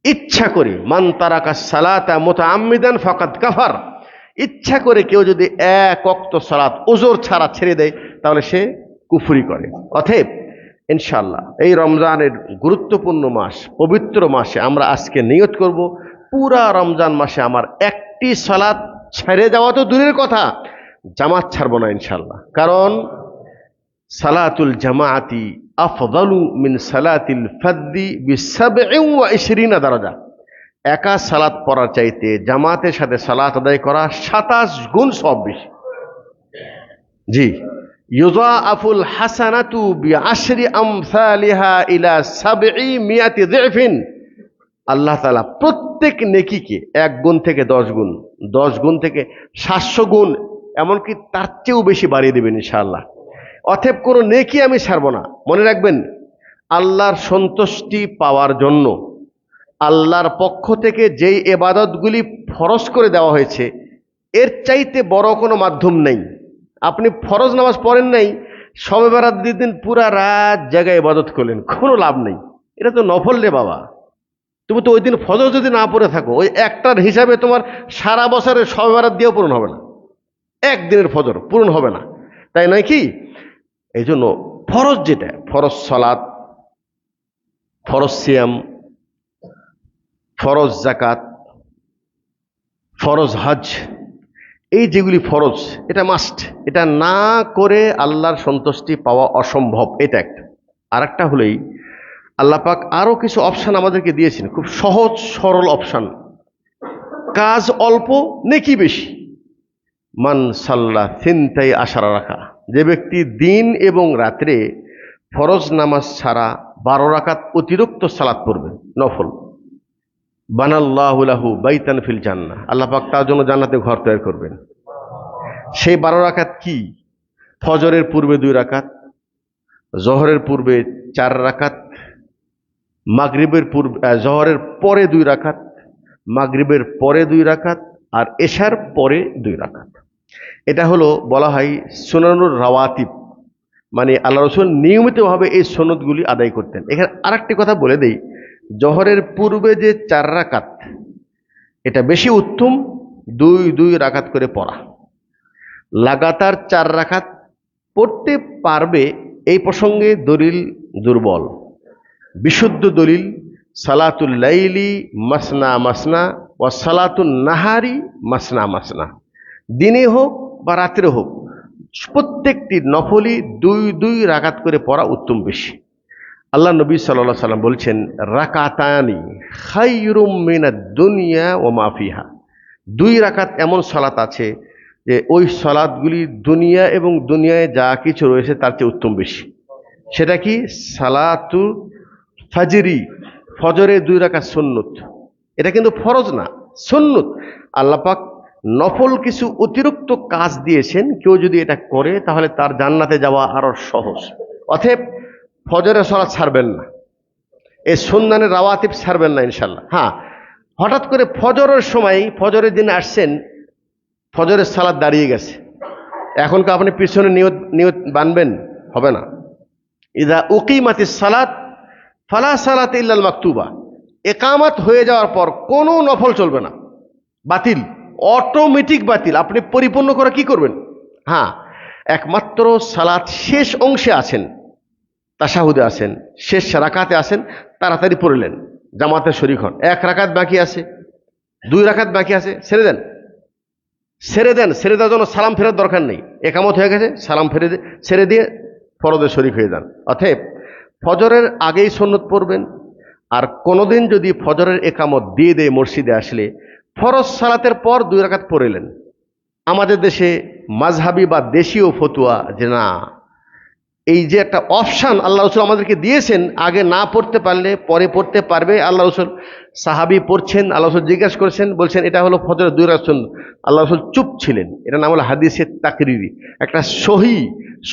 ইচ্ছা করে মান তারাকা সালাতা মুতাআম্মিদান ফাকাদ কাফার, ইচ্ছা করে কেউ যদি এক ওয়াক্ত সালাত ওজর ছাড়া ছেড়ে দেয় তাহলে সে কুফরি করে। অতএব ইনশাআল্লাহ এই রমজানের গুরুত্বপূর্ণ মাস, পবিত্র মাসে আমরা আজকে নিয়ত করব পুরা রমজান মাসে আমার একটি সালাত ছেড়ে যাওয়া তো দূরের কথা, জামাত ছাড়বো না ইনশাআল্লাহ। কারণ সালাতুল জামাআতি আফদালু মিন সালাতিল ফাদ্দি বি27 দারাজা। একা সালাত পড়ার চাইতে জামাতের সাথে সালাত আদায় করা 27 গুণ সওয়াব বেশি। জি, ইউযাআফুল হাসানাতু বিআশরি আমসালিহা ইলা 700 যিফিন। আল্লাহ তাআলা প্রত্যেক নেকিকে 1 গুণ থেকে 10 গুণ, 10 গুণ থেকে 700 গুণ, এমনকি তার চেয়েও বেশি বাড়িয়ে দেবেন ইনশাআল্লাহ। অতএব কোনো নেকি আমি ছাড়ব না। মনে রাখবেন, আল্লাহর সন্তুষ্টি পাওয়ার জন্য আল্লাহর পক্ষ থেকে যেই ইবাদতগুলি ফরজ করে দেওয়া হয়েছে, এর চাইতে বড় কোনো মাধ্যম নেই। আপনি ফরজ নামাজ পড়েন নাই, শবে বরাত দিন পুরা রাত জায়গায় ইবাদত করলেন, কোনো লাভ নেই। এটা তো নফল রে বাবা। তুমি তো ওই দিন ফজর যদি না পড়ে থাকো, ওই একটার হিসাবে তোমার সারা বছরের শবে বরাত দিয়েও পূরণ হবে না, একদিনের ফজর পূরণ হবে না, তাই নয় কি? এই জন্য ফরজ যেটা, ফরজ সালাত, ফরজ সিয়াম, ফরজ যাকাত, ফরজ হজ, এই যেগুলি ফরজ, এটা মাস্ট। এটা না করে আল্লাহর সন্তুষ্টি পাওয়া অসম্ভব, এটা একটা। আর একটা হলেই আল্লাহ পাক আরো কিছু অপশন আমাদেরকে দিয়েছেন, খুব সহজ সরল অপশন, কাজ অল্প নেকি বেশি। মান সাল্লা সিনতাই আশারা রাখা, যে ব্যক্তি দিন এবং রাত্রে ফরজ নামাজ ছাড়া 12 রাকাত অতিরিক্ত সালাত পড়বে নফল, বানাল্লাহু লাহু বাইতান ফিল জান্নাহ, আল্লাহ পাক তার জন্য জান্নাতে ঘর তৈরি করবেন। সেই 12 রাকাত কি? ফজরের পূর্বে 2 রাকাত, জোহরের পূর্বে 4 রাকাত, মাগরিবের পূর্বে জোহরের পরে 2 রাকাত, মাগরিবের পরে 2 রাকাত, আর এশার পরে 2 রাকাত। এটা হলো বলা হয় সুনানুর রাওয়াতিব, মানে আল্লাহ রাসূল নিয়মিতভাবে এই সুন্নতগুলি আদায় করতেন। এখানে আরেকটি কথা বলে দেই, জোহরের পূর্বে যে 4 রাকাত, এটা বেশি উত্তম 2 রাকাত করে পড়া। লাগাতার 4 রাকাত পড়তে পারবে এই প্রসঙ্গে দলিল দুর্বল। বিশুদ্ধ দলিল সালাতুল লাইলি মাসনা মাসনা ওয়া সালাতুন নাহারি মাসনা মাসনা, দিনে হোক বা রাত্রে হোক প্রত্যেকটি নফলি 2 রাকাত করে পড়া উত্তম বেশি। আল্লাহ নবী সাল্লাল্লাহু আলাইহি সাল্লাম বলছেন, রাকাতানি খায়রুম মিনাদ দুনিয়া ওয়া মা ফিহা। 2 রাকাত এমন সালাত আছে যে ওই সালাতগুলি দুনিয়া এবং দুনিয়ায় যা কিছু রয়েছে তার চেয়ে উত্তম বেশি। সেটা কি? সালাতু ফাজরি, ফজরে 2 রাকাত সুন্নত। এটা কিন্তু ফরজ না, সুন্নত। আল্লাহ পাক নফল কিছু অতিরিক্ত কাজ দিয়েছেন, কেউ যদি এটা করে তাহলে তার জান্নাতে যাওয়া আরো সহজ। অতএব ফজরের সালাত ছাড়বেন না, এই সুন্নানের রাওয়াতিব ছাড়বেন না ইনশাল্লাহ। হ্যাঁ, হঠাৎ করে ফজরের সময়, ফজরের দিনে আসছেন, ফজরের সালাত দাঁড়িয়ে গেছে, এখন কি আপনি পিছনে নিয়ত বানবেন? হবে না। ইযা উকিমাতিস সালাত ফালা সালাতা ইল্লাল মাকতুবা, ইকামত হয়ে যাওয়ার পর কোনো নফল চলবে না, বাতিল, অটোমেটিক বাতিল। আপনি পরিপূর্ণ করে কি করবেন? হ্যাঁ, একমাত্র সালাত শেষ অংশে আছেন, তাশাহুদে আছেন, শেষ রাকাতে আছেন, তাড়াতাড়ি পড়লেন, জামাতে শরীক হন। 1 রাকাত বাকি আছে, 2 রাকাত বাকি আছে, ছেড়ে দেন, ছেড়ে দেন। ছেড়ে দেওয়ার জন্য সালাম ফেরার দরকার নেই। একামত হয়ে গেছে, সালাম ছেড়ে দিয়ে ফরজে শরিক হয়ে যান। অতএব ফজরের আগেই সুন্নত পড়বেন। আর কোনোদিন যদি ফজরের একামত দিয়ে দেয় মসজিদে আসলে, ফরজ সালাতের পর 2 রাকাত পড়লেন। আমাদের দেশে মাযহাবি বা দেশীয় ফতুয়া যে না, এই যে একটা অপশান আল্লাহ রসুল আমাদেরকে দিয়েছেন, আগে না পড়তে পারলে পরে পড়তে পারবে। আল্লাহ রসুল, সাহাবি পড়ছেন, আল্লাহ রসুল জিজ্ঞাসা করছেন, বলছেন এটা হলো ফজরের 2 রাকাত সুন্নত। আল্লাহ রসুল চুপ ছিলেন। এটা নাম হলো হাদিসের তাকরিরি। একটা সহি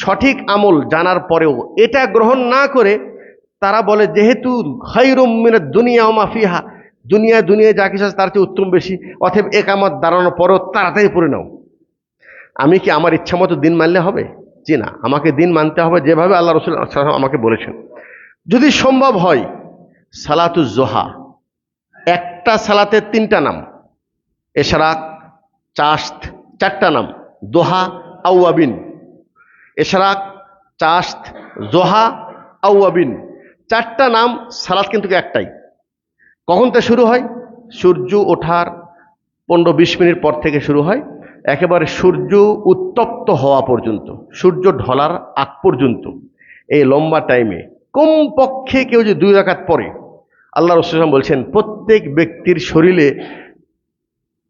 সঠিক আমল জানার পরেও এটা গ্রহণ না করে তারা বলে যেহেতু খায়রুম মিনাদ দুনিয়া ওয়া মা ফিহা, দুনিয়ায় যা কিছু আছে তার চেয়ে উত্তম বেশি, অতএব একামত দাঁড়ানোর পরেও তাড়াতাড়ি পড়ে নাও। আমি কি আমার ইচ্ছা মতো দিন মানলে হবে? জি না, আমাকে দিন মানতে হবে যেভাবে আল্লাহ রসুল আমাকে বলেছেন। যদি সম্ভব হয় সালাতুজ জোহা, একটা সালাতে 3টা নাম, এশরাক, চাশত 4টা নাম, দোহা, আউয়াবিন। এশরাক, চাশত, জোহা, আউয়াবিন 4টা নাম। সালাত কিন্তু একটাই। কখন তা শুরু হয়? সূর্য ওঠার 15-20 মিনিট পর থেকে শুরু হয়, একেবারে সূর্য উত্তপ্ত হওয়া পর্যন্ত, সূর্য ঢলার আগ পর্যন্ত। এই লম্বা টাইমে কমপক্ষে কেউ যদি 2 রাকাত পড়ে, আল্লাহ রাসূল বলছেন প্রত্যেক ব্যক্তির শরীরে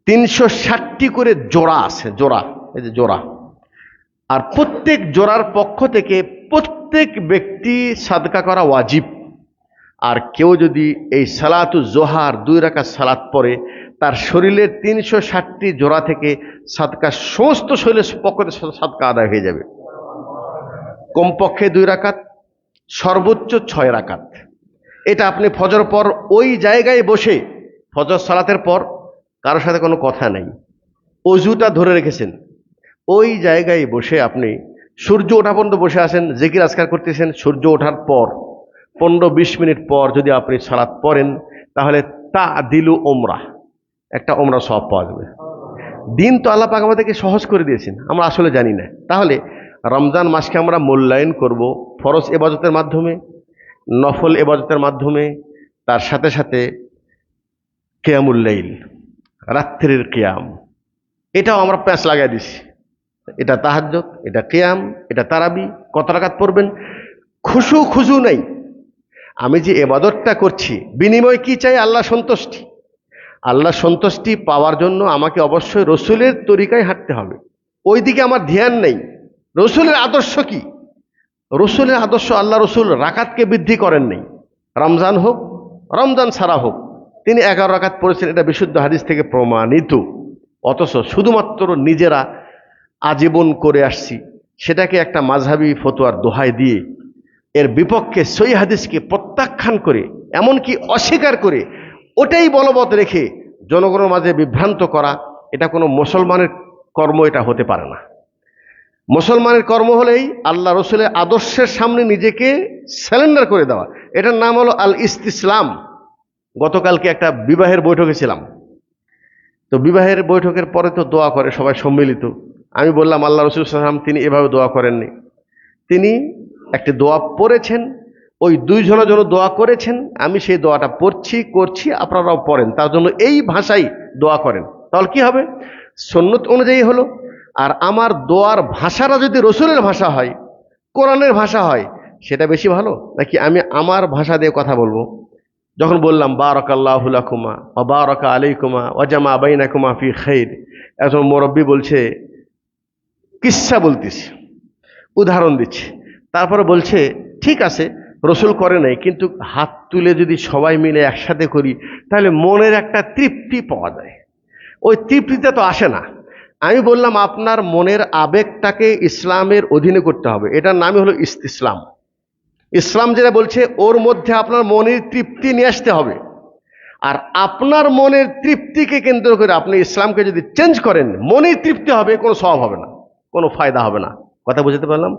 360টি করে জোড়া আছে। জোড়া, এই যে জোড়া। আর প্রত্যেক জোড়ার পক্ষ থেকে প্রত্যেক ব্যক্তি সাদকা করা ওয়াজিব। আর কেউ যদি এই সালাতুজ জোহার 2 রাকাত সালাত পড়ে, তার শরীরের 360টি জোড়া থেকে সাদকা, সমস্ত শরীরের পক্ষ থেকে সাদকা আদায় হয়ে যাবে। কমপক্ষে 2 রাকাত, সর্বোচ্চ 6 রাকাত। এটা আপনি ফজর পর ওই জায়গায় বসে, ফজর সালাতের পর কারোর সাথে কোনো কথা নেই, অজুটা ধরে রেখেছেন, ওই জায়গায় বসে আপনি সূর্য ওঠা পর্যন্ত বসে আছেন, জিকির আজকার করতেছেন। সূর্য ওঠার পর 15-20 মিনিট পর যদি আপনি সালাত পড়েন, তাহলে তা দিলু ওমরা, একটা ওমরা সওয়াব পাওয়া যাবে। দিন তো আল্লাহ পাক আমাদেরকে সহজ করে দিয়েছেন, আমরা আসলে জানি না। তাহলে রমজান মাসকে আমরা মূল্যায়ন করব ফরজ ইবাদতের মাধ্যমে, নফল ইবাদতের মাধ্যমে, তার সাথে সাথে কিয়ামুল লাইল, রাত্রির কিয়াম, এটাও আমরা প্যাঁচ লাগাই দিছি। এটা তাহাজ্জুদ, এটা কিয়াম, এটা তারাবি। কত রাকাত পড়বেন? খুশু নাই। আমি যে ইবাদতটা করছি, বিনিময় কি চাই? আল্লাহ সন্তুষ্টি। আল্লাহ সন্তুষ্টি পাওয়ার জন্য আমাকে অবশ্যই রসুলের তরিকায় হাঁটতে হবে। ওই দিকে আমার ধ্যান নেই। রসুলের আদর্শ কি? রসুলের আদর্শ, আল্লাহ রসুল রাকাতকে বৃদ্ধি করেন নেই। রমজান হোক, রমজান ছাড়া হোক, তিনি 11 রাকাত পড়েছেন, এটা বিশুদ্ধ হাদিস থেকে প্রমাণিত। অথচ শুধুমাত্র নিজেরা আজীবন করে আসছি, সেটাকে একটা মাযহাবী ফতোয়ার দোহাই দিয়ে এর বিপক্ষে সহিহ হাদিসকে প্রত্যাখ্যান করে, এমনকি অস্বীকার করে, ওটাই বলবৎ রেখে জনগণের মাঝে বিভ্রান্ত করা, এটা কোনো মুসলমানের কর্ম, এটা হতে পারে না। মুসলমানের কর্ম হলেই আল্লাহ রসুলের আদর্শের সামনে নিজেকে স্যালেন্ডার করে দেওয়া। এটার নাম হলো আল ইস্তিসলাম। গতকালকে একটা বিবাহের বৈঠকে ছিলাম, তো বিবাহের বৈঠকের পরে তো দোয়া করে সবাই সম্মিলিত। আমি বললাম আল্লাহ রসুল সাল্লাল্লাহু আলাইহি ওয়াসাল্লাম তিনি এভাবে দোয়া করেননি, তিনি একটি দোয়া পড়েছেন, ওই 2 জনের জন্য দোয়া করেছেন। আমি সেই দোয়াটা করছি, আপনারাও পড়েন, তার জন্য এই ভাষাই দোয়া করেন। তাহলে কি হবে? সুন্নত অনুযায়ী হলো। আর আমার দোয়ার ভাষাটা যদি রসুলের ভাষা হয়, কোরআনের ভাষা হয়, সেটা বেশি ভালো নাকি আমি আমার ভাষা দিয়ে কথা বলবো? যখন বললাম বারাকাল্লাহু লাকুমা ওয়া বারাকা আলাইকুমা ওয়া জামা বাইনাকুমা ফি খাইর, একজন মুরব্বি বলছে, কিসসা বলতেছে, উদাহরণ দিচ্ছে, তারপরে বলছে ঠিক আছে রসুল করে নাই, কিন্তু হাত তুলে যদি সবাই মিলে একসাথে করি, তাহলে মনের একটা তৃপ্তি পাওয়া যায়। ওই তৃপ্তিটা তো আসে না। আমি বললাম আপনার মনের আবেগটাকে ইসলামের অধীনে করতে হবে, এটার নামই হলো ইসলাম। ইসলাম যেটা বলছে ওর মধ্যে আপনার মনের তৃপ্তি নিয়ে আসতে হবে। আর আপনার মনের তৃপ্তিকে কেন্দ্র করে আপনি ইসলামকে যদি চেঞ্জ করেন, মনের তৃপ্তি হবে, কোনো সওয়াব হবে না, কোনো ফায়দা হবে না। কথা বুঝতে পারলাম?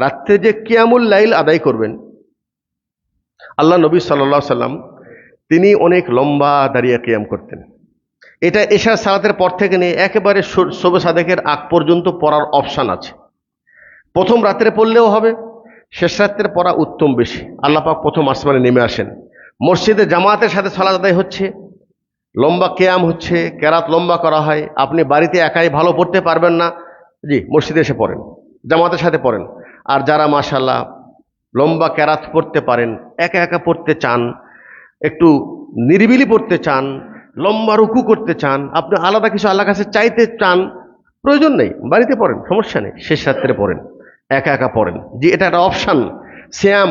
রাত্রে যে কিয়ামুল লাইল আদায় করবেন, আল্লাহ নবী সাল্লাল্লাহু আলাইহি সাল্লাম তিনি অনেক লম্বা দাঁড়িয়ে কিয়াম করতেন। এটা এশার সালাতের পর থেকে নিয়ে একেবারে শবে সাদেকের আগ পর্যন্ত পড়ার অপশান আছে। প্রথম রাত্রে পড়লেও হবে, শেষ রাত্রে পড়া উত্তম বেশি। আল্লাহ পাক প্রথম আসমানে নেমে আসেন, মসজিদে জামাতের সাথে সালাত আদায় হচ্ছে, লম্বা কিয়াম হচ্ছে, কেরাত লম্বা করা হয়। আপনি বাড়িতে একাই ভালো পড়তে পারবেন না, জি মসজিদে এসে পড়েন। জামাতের সাথে পড়েন। আর যারা মাশাআল্লাহ লম্বা কেরাত পড়তে পারেন, একা একা পড়তে চান, একটু নিরিবিলি পড়তে চান, লম্বা রুকু করতে চান, আপনি আলাদা কিছু আল্লাহর কাছে চাইতে চান, প্রয়োজন নেই, বাড়িতে পড়েন, সমস্যা নেই, শেষ রাত্রে পড়েন, একা একা পড়েন। যে এটা একটা অপশান। সিয়াম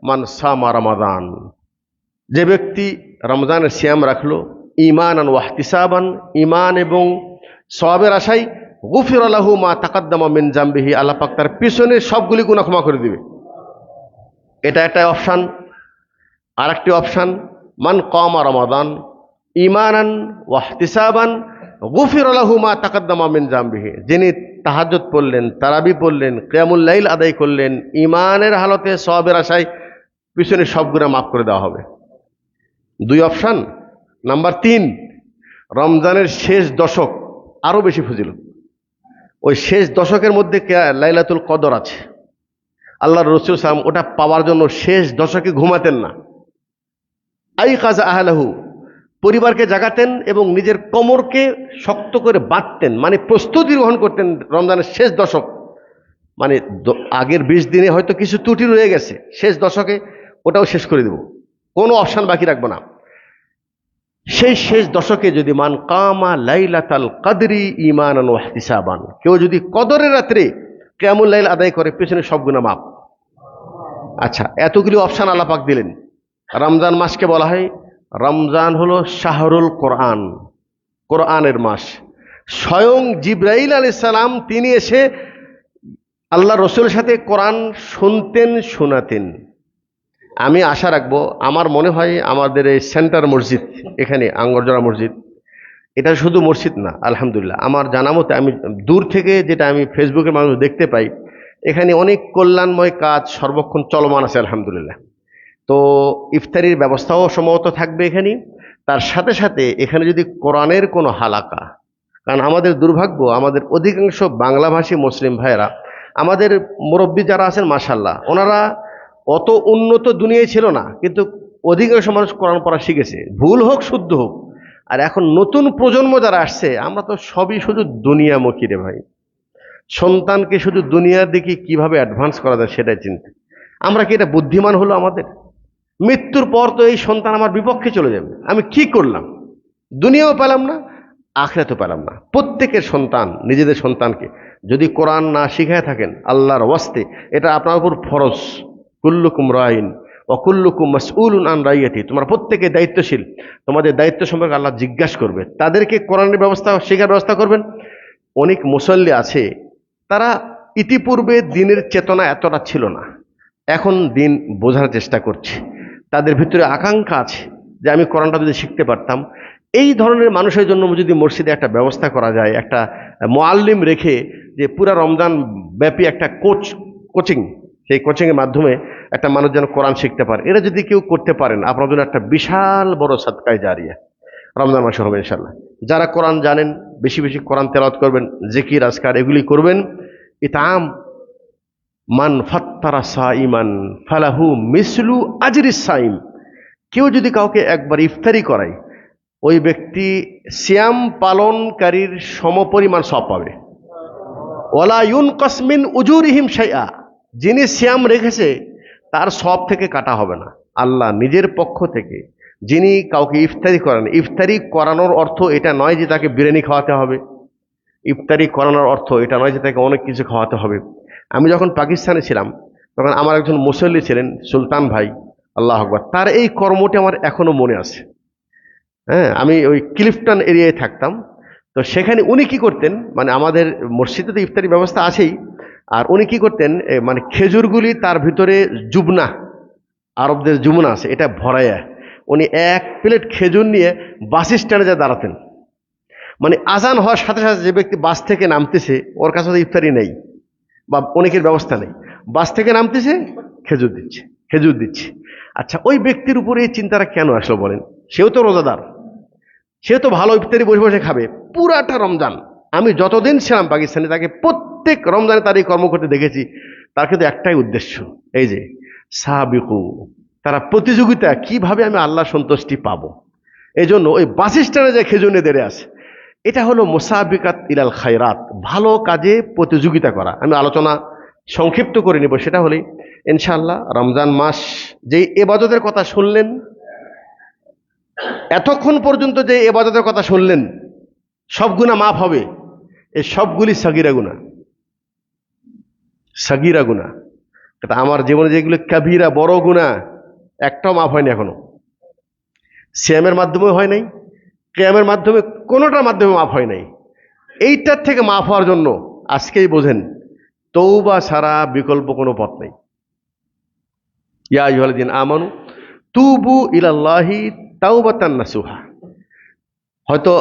মান সামা রমাদান, যে ব্যক্তি রমজানের সিয়াম রাখলো ঈমানান ওয়া ইহতিসাবান, ঈমান এবং সওয়াবের আশায়, গুফিরা লাহু মা তাকাদ্দামা মিন জামবিহি, আল্লাহ পাক তার পিছনের সবগুলি গুনাহ ক্ষমা করে দিবে। এটা একটা অপশান। আর একটি অপশান, মান কামা রমাদান ঈমানান ওয়া ইহতিসাবান গুফিরা লাহু মা তাকাদ্দামা মিন জামবিহি, যিনি তাহাজ্জুদ পড়লেন, তারাবি পড়লেন, কিয়ামুল লাইল আদায় করলেন ঈমানের হালতে, সওয়াবের আশায়, পিছনে সব গুনাহ মাফ করে দেওয়া হবে। দুই অপশান। নাম্বার 3, রমজানের শেষ দশক আরো বেশি ফজিলত। ওই শেষ দশকের মধ্যে লাইলাতুল কদর আছে। আল্লাহর রাসূল সাল্লাল্লাহু আলাইহি ওয়াসাল্লাম ওটা পাওয়ার জন্য শেষ দশকে ঘুমাতেন না। আই কাজা আহলাহু, পরিবারকে জাগাতেন এবং নিজের কোমরকে শক্ত করে বাঁধতেন, মানে প্রস্তুতি গ্রহণ করতেন রমজানের শেষ দশক। মানে আগের 20 দিনে হয়তো কিছু ত্রুটি রয়ে গেছে, শেষ দশকে ওটাও শেষ করে দেব, কোনো অপশান বাকি রাখবো না। সেই শেষ দশকে যদি মান কামা লাইলাতাল কদরি ঈমানান ওয়া ইহতিসাবান, কেউ যদি কদরের রাত্রে কিয়ামুল লাইল আদায় করে, পেছনে সব গুনাহ মাফ। আচ্ছা, এতগুলি অপশান আল্লাহ পাক দিলেন। রমজান মাসকে বলা হয়, রমজান হলো শাহরুল কোরআন, কোরআনের মাস। স্বয়ং জিবরাইল আলাইহিস সালাম তিনি এসে আল্লাহ রসুলের সাথে কোরআন শুনতেন, শোনাতেন। আমি আশা রাখবো, আমার মনে হয় আমাদের এই সেন্টার মসজিদ, এখানে আঙ্গরজোড়া মসজিদ, এটা শুধু মসজিদ না, আলহামদুলিল্লাহ আমার জানা মতে, আমি দূর থেকে যেটা আমি ফেসবুকের মাধ্যমে দেখতে পাই, এখানে অনেক কল্যাণময় কাজ সর্বক্ষণ চলমান আছে, আলহামদুলিল্লাহ। তো ইফতারির ব্যবস্থাও সম্ভবত থাকবে এখানে। তার সাথে সাথে এখানে যদি কোরআনের কোনো হালাকা, কারণ আমাদের দুর্ভাগ্য, আমাদের অধিকাংশ বাংলাভাষী মুসলিম ভাইয়েরা, আমাদের মুরব্বী যারা আছেন মাশাআল্লাহ, ওনারা অত উন্নত দুনিয়ায় ছিল না, কিন্তু অধিকাংশ মানুষ কোরআন পড়া শিখেছে, ভুল হোক শুদ্ধ হোক। আর এখন নতুন প্রজন্ম যারা আসছে, আমরা তো সবই শুধু দুনিয়ামুখী রে ভাই। সন্তানকে শুধু দুনিয়ার দিকে কিভাবে অ্যাডভান্স করা যায় সেটাই চিন্তা। আমরা কি এটা বুদ্ধিমান হলো আমাদের? মৃত্যুর পর তো এই সন্তান আমার বিপক্ষে চলে যাবে, আমি কি করলাম? দুনিয়াও পেলাম না, আখিরাতও পেলাম না। প্রত্যেকের সন্তান, নিজেদের সন্তানকে যদি কোরআন না শিখায় থাকেন, আল্লাহর ওয়াস্তে এটা আপনার উপর ফরজ। কুল্লুকুম রাইন ওয়া কুল্লুকুম মাসউলুন আন রাইয়াতি, তোমরা প্রত্যেকে দায়িত্বশীল, তোমাদের দায়িত্ব সম্পর্কে আল্লাহ জিজ্ঞাসা করবে। তাদেরকে কোরআনের ব্যবস্থা, শেখার ব্যবস্থা করবেন। অনেক মুসল্লি আছে, তারা ইতিপূর্বে দিনের চেতনা এতটা ছিল না, এখন দিন বোঝার চেষ্টা করছে, তাদের ভিতরে আকাঙ্ক্ষা আছে যে আমি কোরআনটা যদি শিখতে পারতাম। এই ধরনের মানুষের জন্য যদি মসজিদে একটা ব্যবস্থা করা যায়, একটা মুআল্লিম রেখে, যে পুরা রমজান ব্যাপী একটা কোচিং, সেই কোচিংয়ের মাধ্যমে একটা মানুষ যেন কোরআন শিখতে পারে, এটা যদি কেউ করতে পারেন, আপনার জন্য একটা বিশাল বড় সাদকায়ে জারিয়া রমজান মাসে হবে ইনশাআল্লাহ। যারা কোরআন জানেন, বেশি বেশি কোরআন তেলাওয়াত করবেন, জিকির আজকার এগুলি করবেন। ইতাম মান ফাত্তারা সাইমান ফালাহু মিসলু আজরিস সাইম, কেউ যদি কাউকে একবার ইফতারি করায়, ওই ব্যক্তি সিয়াম পালনকারীর সমপরিমাণ সওয়াব পাবে। ওয়ালা ইউনকাস মিন উজুরিহিম শাইআ, যিনি সিয়াম রেখেছে তার সওয়াব থেকে কাটা হবে না। আল্লাহ নিজের পক্ষ থেকে যিনি কাউকে ইফতারি করান, ইফতারি করানোর অর্থ এটা নয় যে তাকে বিরিয়ানি খাওয়াতে হবে। ইফতারি করানোর অর্থ এটা নয় যে তাকে অনেক কিছু খাওয়াতে হবে। আমি যখন পাকিস্তানে ছিলাম, তখন আমার একজন মুসল্লি ছিলেন, সুলতান ভাই, আল্লাহ আকবার, তার এই কর্মটি আমার এখনো মনে আছে। হ্যাঁ, আমি ওই ক্লিফটন এরিয়ায় থাকতাম, তো সেখানে উনি কি করতেন, মানে আমাদের মসজিদে তো ইফতারি ব্যবস্থা আছেই, আর উনি কি করতেন, মানে খেজুরগুলি তার ভিতরে জুবনা, আরবদের জুমনা আছে, এটা ভরাইয়া উনি এক প্লেট খেজুর নিয়ে বাস স্ট্যান্ডে যা দাঁড়াতেন। মানে আজান হওয়ার সাথে সাথে যে ব্যক্তি বাস থেকে নামতেছে, ওর কাছে তো ইফতারি নেই বা অনেকের ব্যবস্থা নেই, বাস থেকে নামতেছে, খেজুর দিচ্ছে, খেজুর দিচ্ছে। আচ্ছা, ওই ব্যক্তির উপরে এই চিন্তাটা কেন আসলো বলেন? সেও তো রোজাদার, সেও তো ভালো ইফতারি বসে বসে খাবে পুরাটা রমজান। আমি যতদিন ছিলাম পাকিস্তানে, তাকে প্রত্যেক রমজানে তার এই কর্ম করতে দেখেছি। তার কিন্তু একটাই উদ্দেশ্য, এই যে সাবিকু, তারা প্রতিযোগিতা, কিভাবে আমি আল্লাহ সন্তুষ্টি পাবো। এই জন্য ওই বাস স্ট্যান্ডে যে খেজুর নিয়ে দেড়ে আসে, এটা হলো মুসাবিকাত ইলাল খায়রাত, ভালো কাজে প্রতিযোগিতা করা। আমি আলোচনা সংক্ষিপ্ত করে নিব, সেটা হলে ইনশাআল্লাহ রমজান মাস যেই ইবাদতের কথা শুনলেন, এতক্ষণ পর্যন্ত যে ইবাদতের কথা শুনলেন, সব গুনাহ মাফ হবে। এই সবগুলি সাগীরা গুনাহ, সাগীরা গুনাহ। এটা আমার জীবনে যেগুলো কাবীরা বড় গুনাহ, একটাও মাফ হয়নি এখনো। সিয়ামের মাধ্যমে হয় নাই, কিয়ামের মাধ্যমে, কোনোটার মাধ্যমে মাফ হয় নাই। এইটার থেকে মাফ হওয়ার জন্য আজকেই বোঝেন তৌবা ছাড়া বিকল্প কোনো পথ নেই। ইয়া আইয়ুহাল্লাযীনা আমানু তুবু ইলাল্লাহি তাওবাতান নাসুহা। হয়তো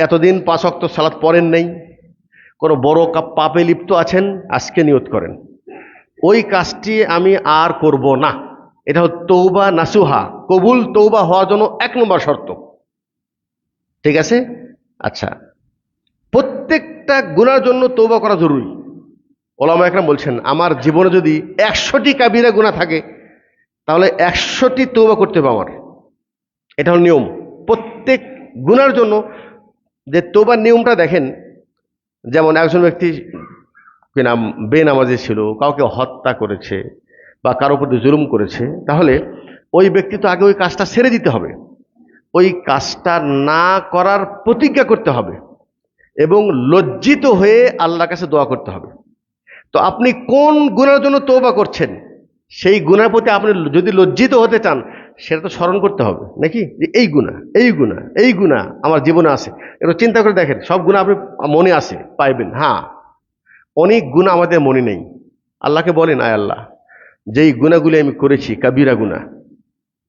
এতদিন 5 ওয়াক্ত সালাত পড়েন নাই, কোনো বড় পাপে লিপ্ত আছেন, আজকে নিয়ত করেন ওই কাজটি আমি আর করব না। এটা হচ্ছে তৌবা নাসুহা, কবুল তৌবা হওয়ার জন্য 1 নম্বর শর্ত। ঠিক আছে? আচ্ছা, প্রত্যেকটা গুনার জন্য তৌবা করা জরুরি। ওলামা একরাম বলছেন আমার জীবনে যদি 100টি কাবিরা গুনাহ থাকে তাহলে 100টি তৌবা করতে হবে আমার। এটা হল নিয়ম প্রত্যেক গুনার জন্য। যে তৌবার নিয়মটা দেখেন, যেমন একজন ব্যক্তি কি নাম বেনামাজি ছিল, কাউকে হত্যা করেছে বা কারো প্রতি জুলুম করেছে, তাহলে ওই ব্যক্তি তো আগে ওই কাজটা ছেড়ে দিতে হবে, ওই কাজটা না করার প্রতিজ্ঞা করতে হবে এবং লজ্জিত হয়ে আল্লাহর কাছে দোয়া করতে হবে। তো আপনি কোন গুনার জন্য তওবা করছেন, সেই গুনার প্রতি আপনি যদি লজ্জিত হতে চান, সেটা তো স্মরণ করতে হবে নাকি, যে এই গুনাহ, এই গুনাহ, এই গুনাহ আমার জীবনে আছে। একটু চিন্তা করে দেখেন, সব গুনাহ আপনি মনে আছে পাইবেন, হ্যাঁ অনেক গুনাহ আমাদের মনে নেই। আল্লাহকে বলেন, আয় আল্লাহ, যেই গুনাহগুলি আমি করেছি কাবিরা গুনাহ,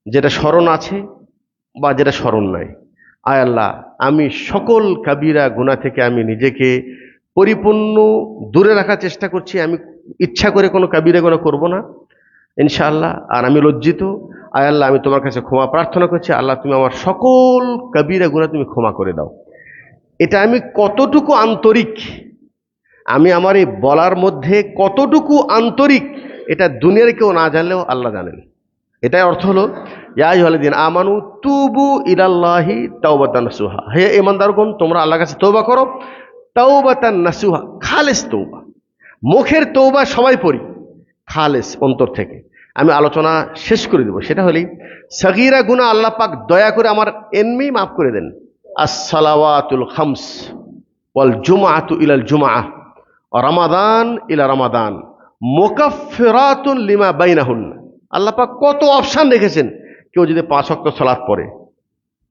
যেটা স্মরণ আছে বা যেটা স্মরণ নাই, আয় আল্লাহ আমি সকল কাবিরা গুনাহ থেকে আমি নিজেকে পরিপূর্ণ দূরে রাখার চেষ্টা করছি। আমি ইচ্ছা করে কোনো কাবিরা গুনাহ করব না ইনশাআল্লাহ। আর আমি লজ্জিত, আয় আল্লাহ আমি তোমার কাছে ক্ষমা প্রার্থনা করছি, আল্লাহ তুমি আমার সকল কাবিরা গুনাহ তুমি ক্ষমা করে দাও। এটা আমি কতটুকু আন্তরিক, আমি আমার এই বলার মধ্যে কতটুকু আন্তরিক, এটা দুনিয়ার কেউ না জানলেও আল্লাহ জানেন। এটাই অর্থ হলো ইয়া আইয়ুহাল্লাযীনা আমানু তুবু ইলাল্লাহি তাওবাতান নাসুহা। হে ঈমানদারগণ, তোমরা আল্লাহর কাছে তওবা করো, তাওবাতান নাসুহা, খালেস তওবা। মুখের তওবা সবাই পড়ি, খালেস অন্তর থেকে। আমি আলোচনা শেষ করে দেব, সেটা হলেই সাগীরা গুনাহ আল্লাহ পাক দয়া করে আমার এমনি মাফ করে দেন। আস-সালাওয়াতুল খামস ওয়াল জুমআতু ইলাল জুমআহ রমাদান ইলা রমাদান মুকাফফিরাতুন লিমা বাইনাহুন্না। আল্লাহ পাক কত অপশন রেখেছেন। কেউ যদি 5 ওয়াক্ত সালাত পড়ে,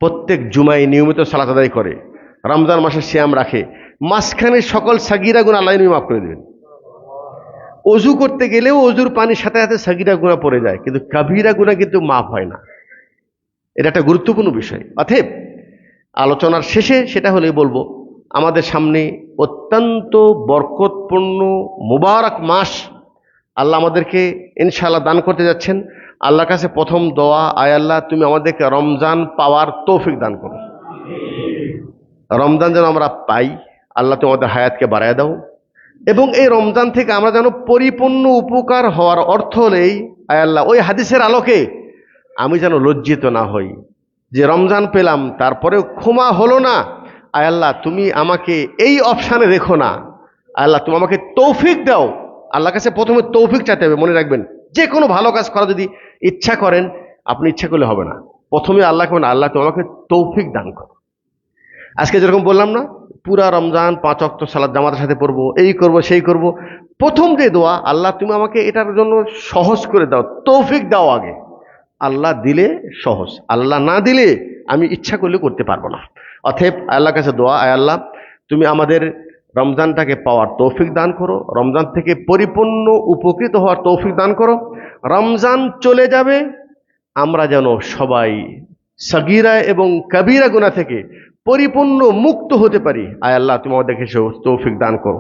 প্রত্যেক জুমায় নিয়মিত সালাত আদায় করে, রমজান মাসে সিয়াম রাখে, মাঝখানে সকল সাগীরা গুনাহ আল্লাহ মাফ করে দেবেন। অজু করতে গেলেও অজুর পানির সাথে সাথে সাগীরা গুনাহ পড়ে যায়, কিন্তু কাবীরা গুনাহ কিন্তু মাফ হয় না। এটা একটা গুরুত্বপূর্ণ বিষয়। অতএব আলোচনার শেষে সেটা হলেই বলবো, আমাদের সামনে অত্যন্ত বরকতপূর্ণ মুবারক মাস আল্লাহ আমাদেরকে ইনশাআল্লাহ দান করতে যাচ্ছেন। আল্লাহর কাছে প্রথম দোয়া, আয় আল্লাহ তুমি আমাদেরকে রমজান পাওয়ার তৌফিক দান করো। রমজান যেন আমরা পাই, আল্লাহ তুমি আমাদের হায়াতকে বাড়ায় দাও, এবং এই রমজান থেকে আমরা যেন পরিপূর্ণ উপকার হওয়ার অর্থ হলেই, আয় আল্লাহ ওই হাদিসের আলোকে আমি যেন লজ্জিত না হই যে রমজান পেলাম তারপরেও ক্ষমা হলো না। আয় আল্লাহ তুমি আমাকে এই অপশানে রেখো না, আল্লাহ তুমি আমাকে তৌফিক দাও। আল্লাহর কাছে প্রথমে তৌফিক চাইতে হবে। মনে রাখবেন, যে কোনো ভালো কাজ করা যদি ইচ্ছা করেন, আপনি ইচ্ছা করলে হবে না, প্রথমে আল্লাহকে বলেন, আল্লাহ তুমি আমাকে তৌফিক দান করো। আজকে যেরকম বললাম না, পুরা রমজান 5 ওয়াক্ত সালাত জামাতের সাথে পড়বো, এই করব সেই করব, প্রথম যে দোয়া, আল্লাহ তুমি আমাকে এটার জন্য সহজ করে দাও, তৌফিক দাও আগে। আল্লাহ দিলে সহজ, আল্লাহ না দিলে আমি ইচ্ছা করলে করতে পারবো না। অতএব আল্লাহর কাছে দোয়া, আয় আল্লাহ তুমি আমাদের রমজানটাকে পাওয়ার তৌফিক দান করো, রমজান থেকে পরিপূর্ণ উপকৃত হওয়ার তৌফিক দান করো। রমজান চলে যাবে, আমরা যেন সবাই সাগীরা এবং কাবীরা গুনাহ থেকে পরিপূর্ণ মুক্ত হতে পারি। আয় আল্লাহ তুমি আমাদেরকে তৌফিক দান করো।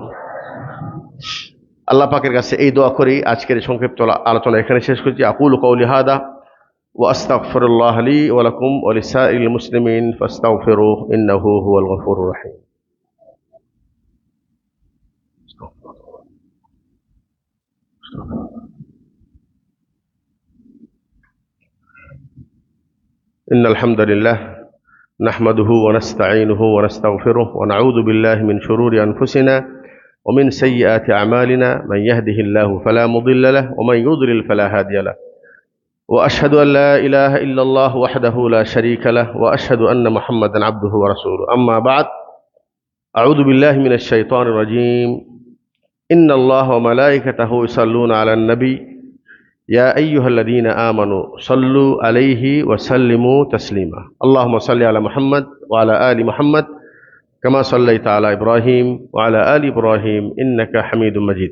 আল্লাহ পাকের কাছে এই দোয়া করি আজকের সংক্ষিপ্ত আলোচনা এখানে শেষ করছি। আকুলু কওলি হাদা ওয়া আস্তাগফিরুল্লাহ লি ওয়া লাকুম ওয়া লিসাইরিল মুসলিমিন ফাস্তাগফিরুহু ইন্নাহু হুয়াল গফুরুর রহিম। ইন্নাল হামদালিল্লাহ نحمده ونستعينه ونستغفره ونعوذ بالله من شرور أنفسنا ومن سيئات أعمالنا من يهده الله فلا مضل له ومن يضلل فلا هادي له وأشهد أن لا إله إلا الله وحده لا شريك له وأشهد أن محمدا عبده ورسوله أما بعد أعوذ بالله من الشيطان الرجيم إن الله وملائكته يصلون على النبي يا أيها الذين آمنوا صلوا عليه وسلموا تسليما اللهم صل على محمد وعلى آل محمد كما صليت على إبراهيم وعلى آل إبراهيم إنك حميد مجيد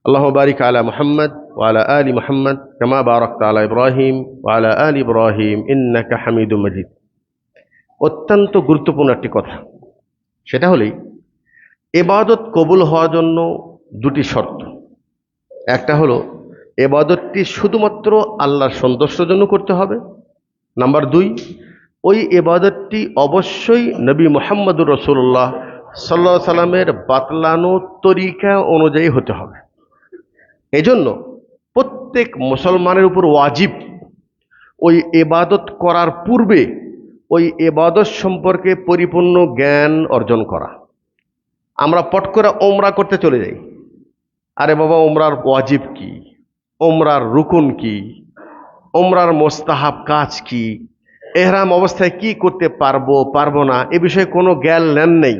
اللهم بارك على محمد وعلى آل محمد كما باركت على إبراهيم وعلى آل إبراهيم إنك حميد مجيد অত্যন্ত গুরুত্বপূর্ণ একটি কথা সেটা হলো ইবাদত কবুল হওয়ার জন্য দুটি শর্ত একটা হলো ইবাদতটি শুধুমাত্র আল্লাহর সন্তুষ্টির জন্য করতে হবে নাম্বার 2 ওই ইবাদতটি অবশ্যই নবী মুহাম্মদুর রাসূলুল্লাহ সাল্লাল্লাহু আলাইহি সাল্লামের বাতলানো তরিকা অনুযায়ী হতে হবে এজন্য প্রত্যেক মুসলমানের উপর ওয়াজিব ওই ইবাদত করার পূর্বে ওই ইবাদত সম্পর্কে পরিপূর্ণ জ্ঞান অর্জন করা আমরা পট করে ওমরা করতে চলে যাই আরে বাবা ওমরার ওয়াজিব কি ওমরার রুকুন কি ওমরার মোস্তাহাব কাজ কি ইহরাম অবস্থায় কি করতে পারবো না এ বিষয়ে কোনো জ্ঞান নেন নেই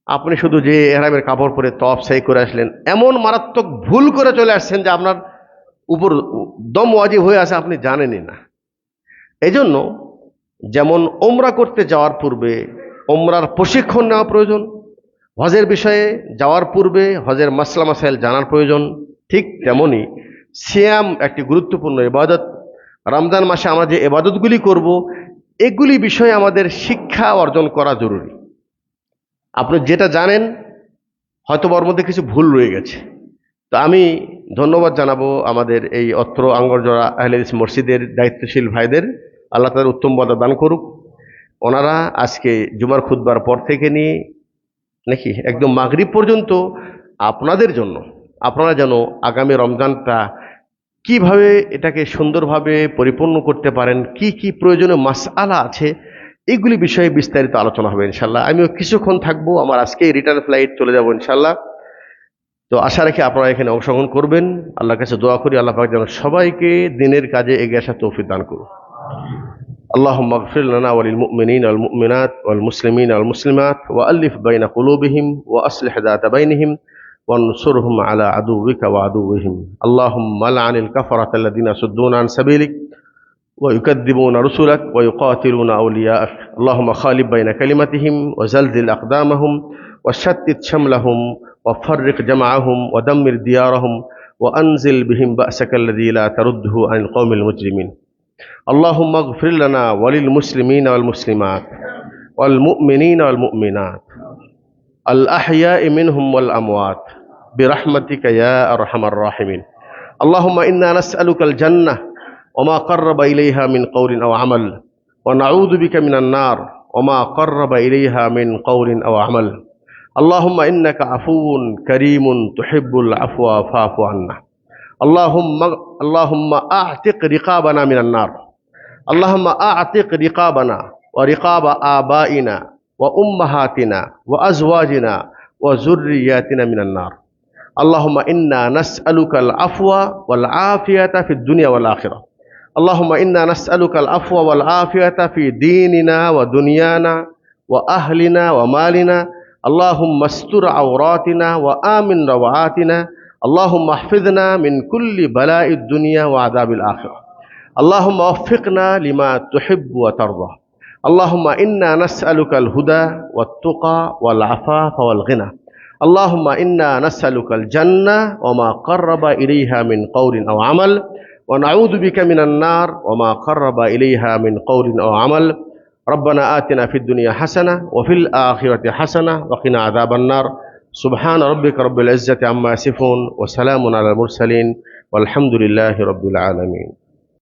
আপনি শুধু যে ইহরামের কাপড় পরে তওয়াফ সাই করে আসলেন এমন মারাত্মক ভুল করে চলে আসছেন যে আপনার উপর দম ওয়াজিব হয়ে আছে আপনি জানেনই না এজন্য যেমন ওমরা করতে যাওয়ার পূর্বে ওমরার প্রশিক্ষণ নেওয়া প্রয়োজন হজের বিষয়ে যাওয়ার পূর্বে হজের মাসলা মাসাইল জানার প্রয়োজন ঠিক তেমনি সিয়াম একটি গুরুত্বপূর্ণ ইবাদত রমজান মাসে আমরা যে ইবাদতগুলি করব এগুলি বিষয়ে আমাদের শিক্ষা অর্জন করা জরুরি আপনি যেটা জানেন হয়তো ওর মধ্যে কিছু ভুল রয়ে গেছে তো আমি ধন্যবাদ জানাবো আমাদের এই অত্র আঙ্গরজোড়া আহলে হাদিস মসজিদের দায়িত্বশীল ভাইদের আল্লাহ তাদের উত্তম বদলা দান করুক ওনারা আজকে জুমার খুতবার পর থেকে নিয়ে নাকি একদম মাগরিব পর্যন্ত আপনাদের জন্য আপনারা যেন আগামী রমজানটা কিভাবে এটাকে সুন্দরভাবে পরিপূর্ণ করতে পারেন কি কি প্রয়োজনীয় মাসআলা আছে এগুলি বিষয়ে বিস্তারিত আলোচনা হবে ইনশাল্লাহ আমিও কিছুক্ষণ থাকবো আমার আজকে রিটার্ন ফ্লাইট চলে যাব ইনশাল্লাহ তো আশা রাখি আপনারা এখানে অংশগ্রহণ করবেন আল্লাহর কাছে দোয়া করি আল্লাহ পাক যেন সবাইকে দিনের কাজে এগিয়ে আসার তৌফিক দান করুন اللهم اغفر لنا وللمؤمنين والمؤمنات والمسلمين والمسلمات وألف بين قلوبهم وأصلح ذات بينهم وانصرهم على عدوك وعدوهم اللهم لعن الكفرة الذين يصدون عن سبيلك ويكذبون رسلك ويقاتلون أولياءك اللهم خالف بين كلمتهم وزلزل أقدامهم وشتت شملهم وفرق جمعهم ودمر ديارهم وأنزل بهم بأسك الذي لا ترده عن القوم المجرمين اللهم اغفر لنا وللمسلمين والمسلمات والمؤمنين والمؤمنات الأحياء منهم والأموات برحمتك يا أرحم الراحمين اللهم إنا نسألك الجنة وما قرب إليها من قول أو عمل ونعوذ بك من النار وما قرب إليها من قول أو عمل اللهم إنك عفو كريم تحب العفو فاعف عنا اللهم أعتق رقابنا من النار اللهم أعتق رقابنا ورقاب آبائنا وأمهاتنا وأزواجنا وذرياتنا من النار اللهم إنا نسألك العفو والعافية في الدنيا والآخرة اللهم إنا نسألك العفو والعافية في ديننا ودنيانا وأهلنا ومالنا اللهم استر عوراتنا وآمن روعاتنا اللهم احفظنا من كل بلاء الدنيا وعذاب الآخرة اللهم وفقنا لما تحب وترضى اللهم إنا نسألك الهدى والتقى والعفاف والغنى اللهم إنا نسألك الجنة وما قرب إليها من قول أو عمل ونعوذ بك من النار وما قرب إليها من قول أو عمل ربنا آتنا في الدنيا حسنة وفي الآخرة حسنة وقنا عذاب النار سبحان ربك رب العزة عما يصفون وسلام على المرسلين والحمد لله رب العالمين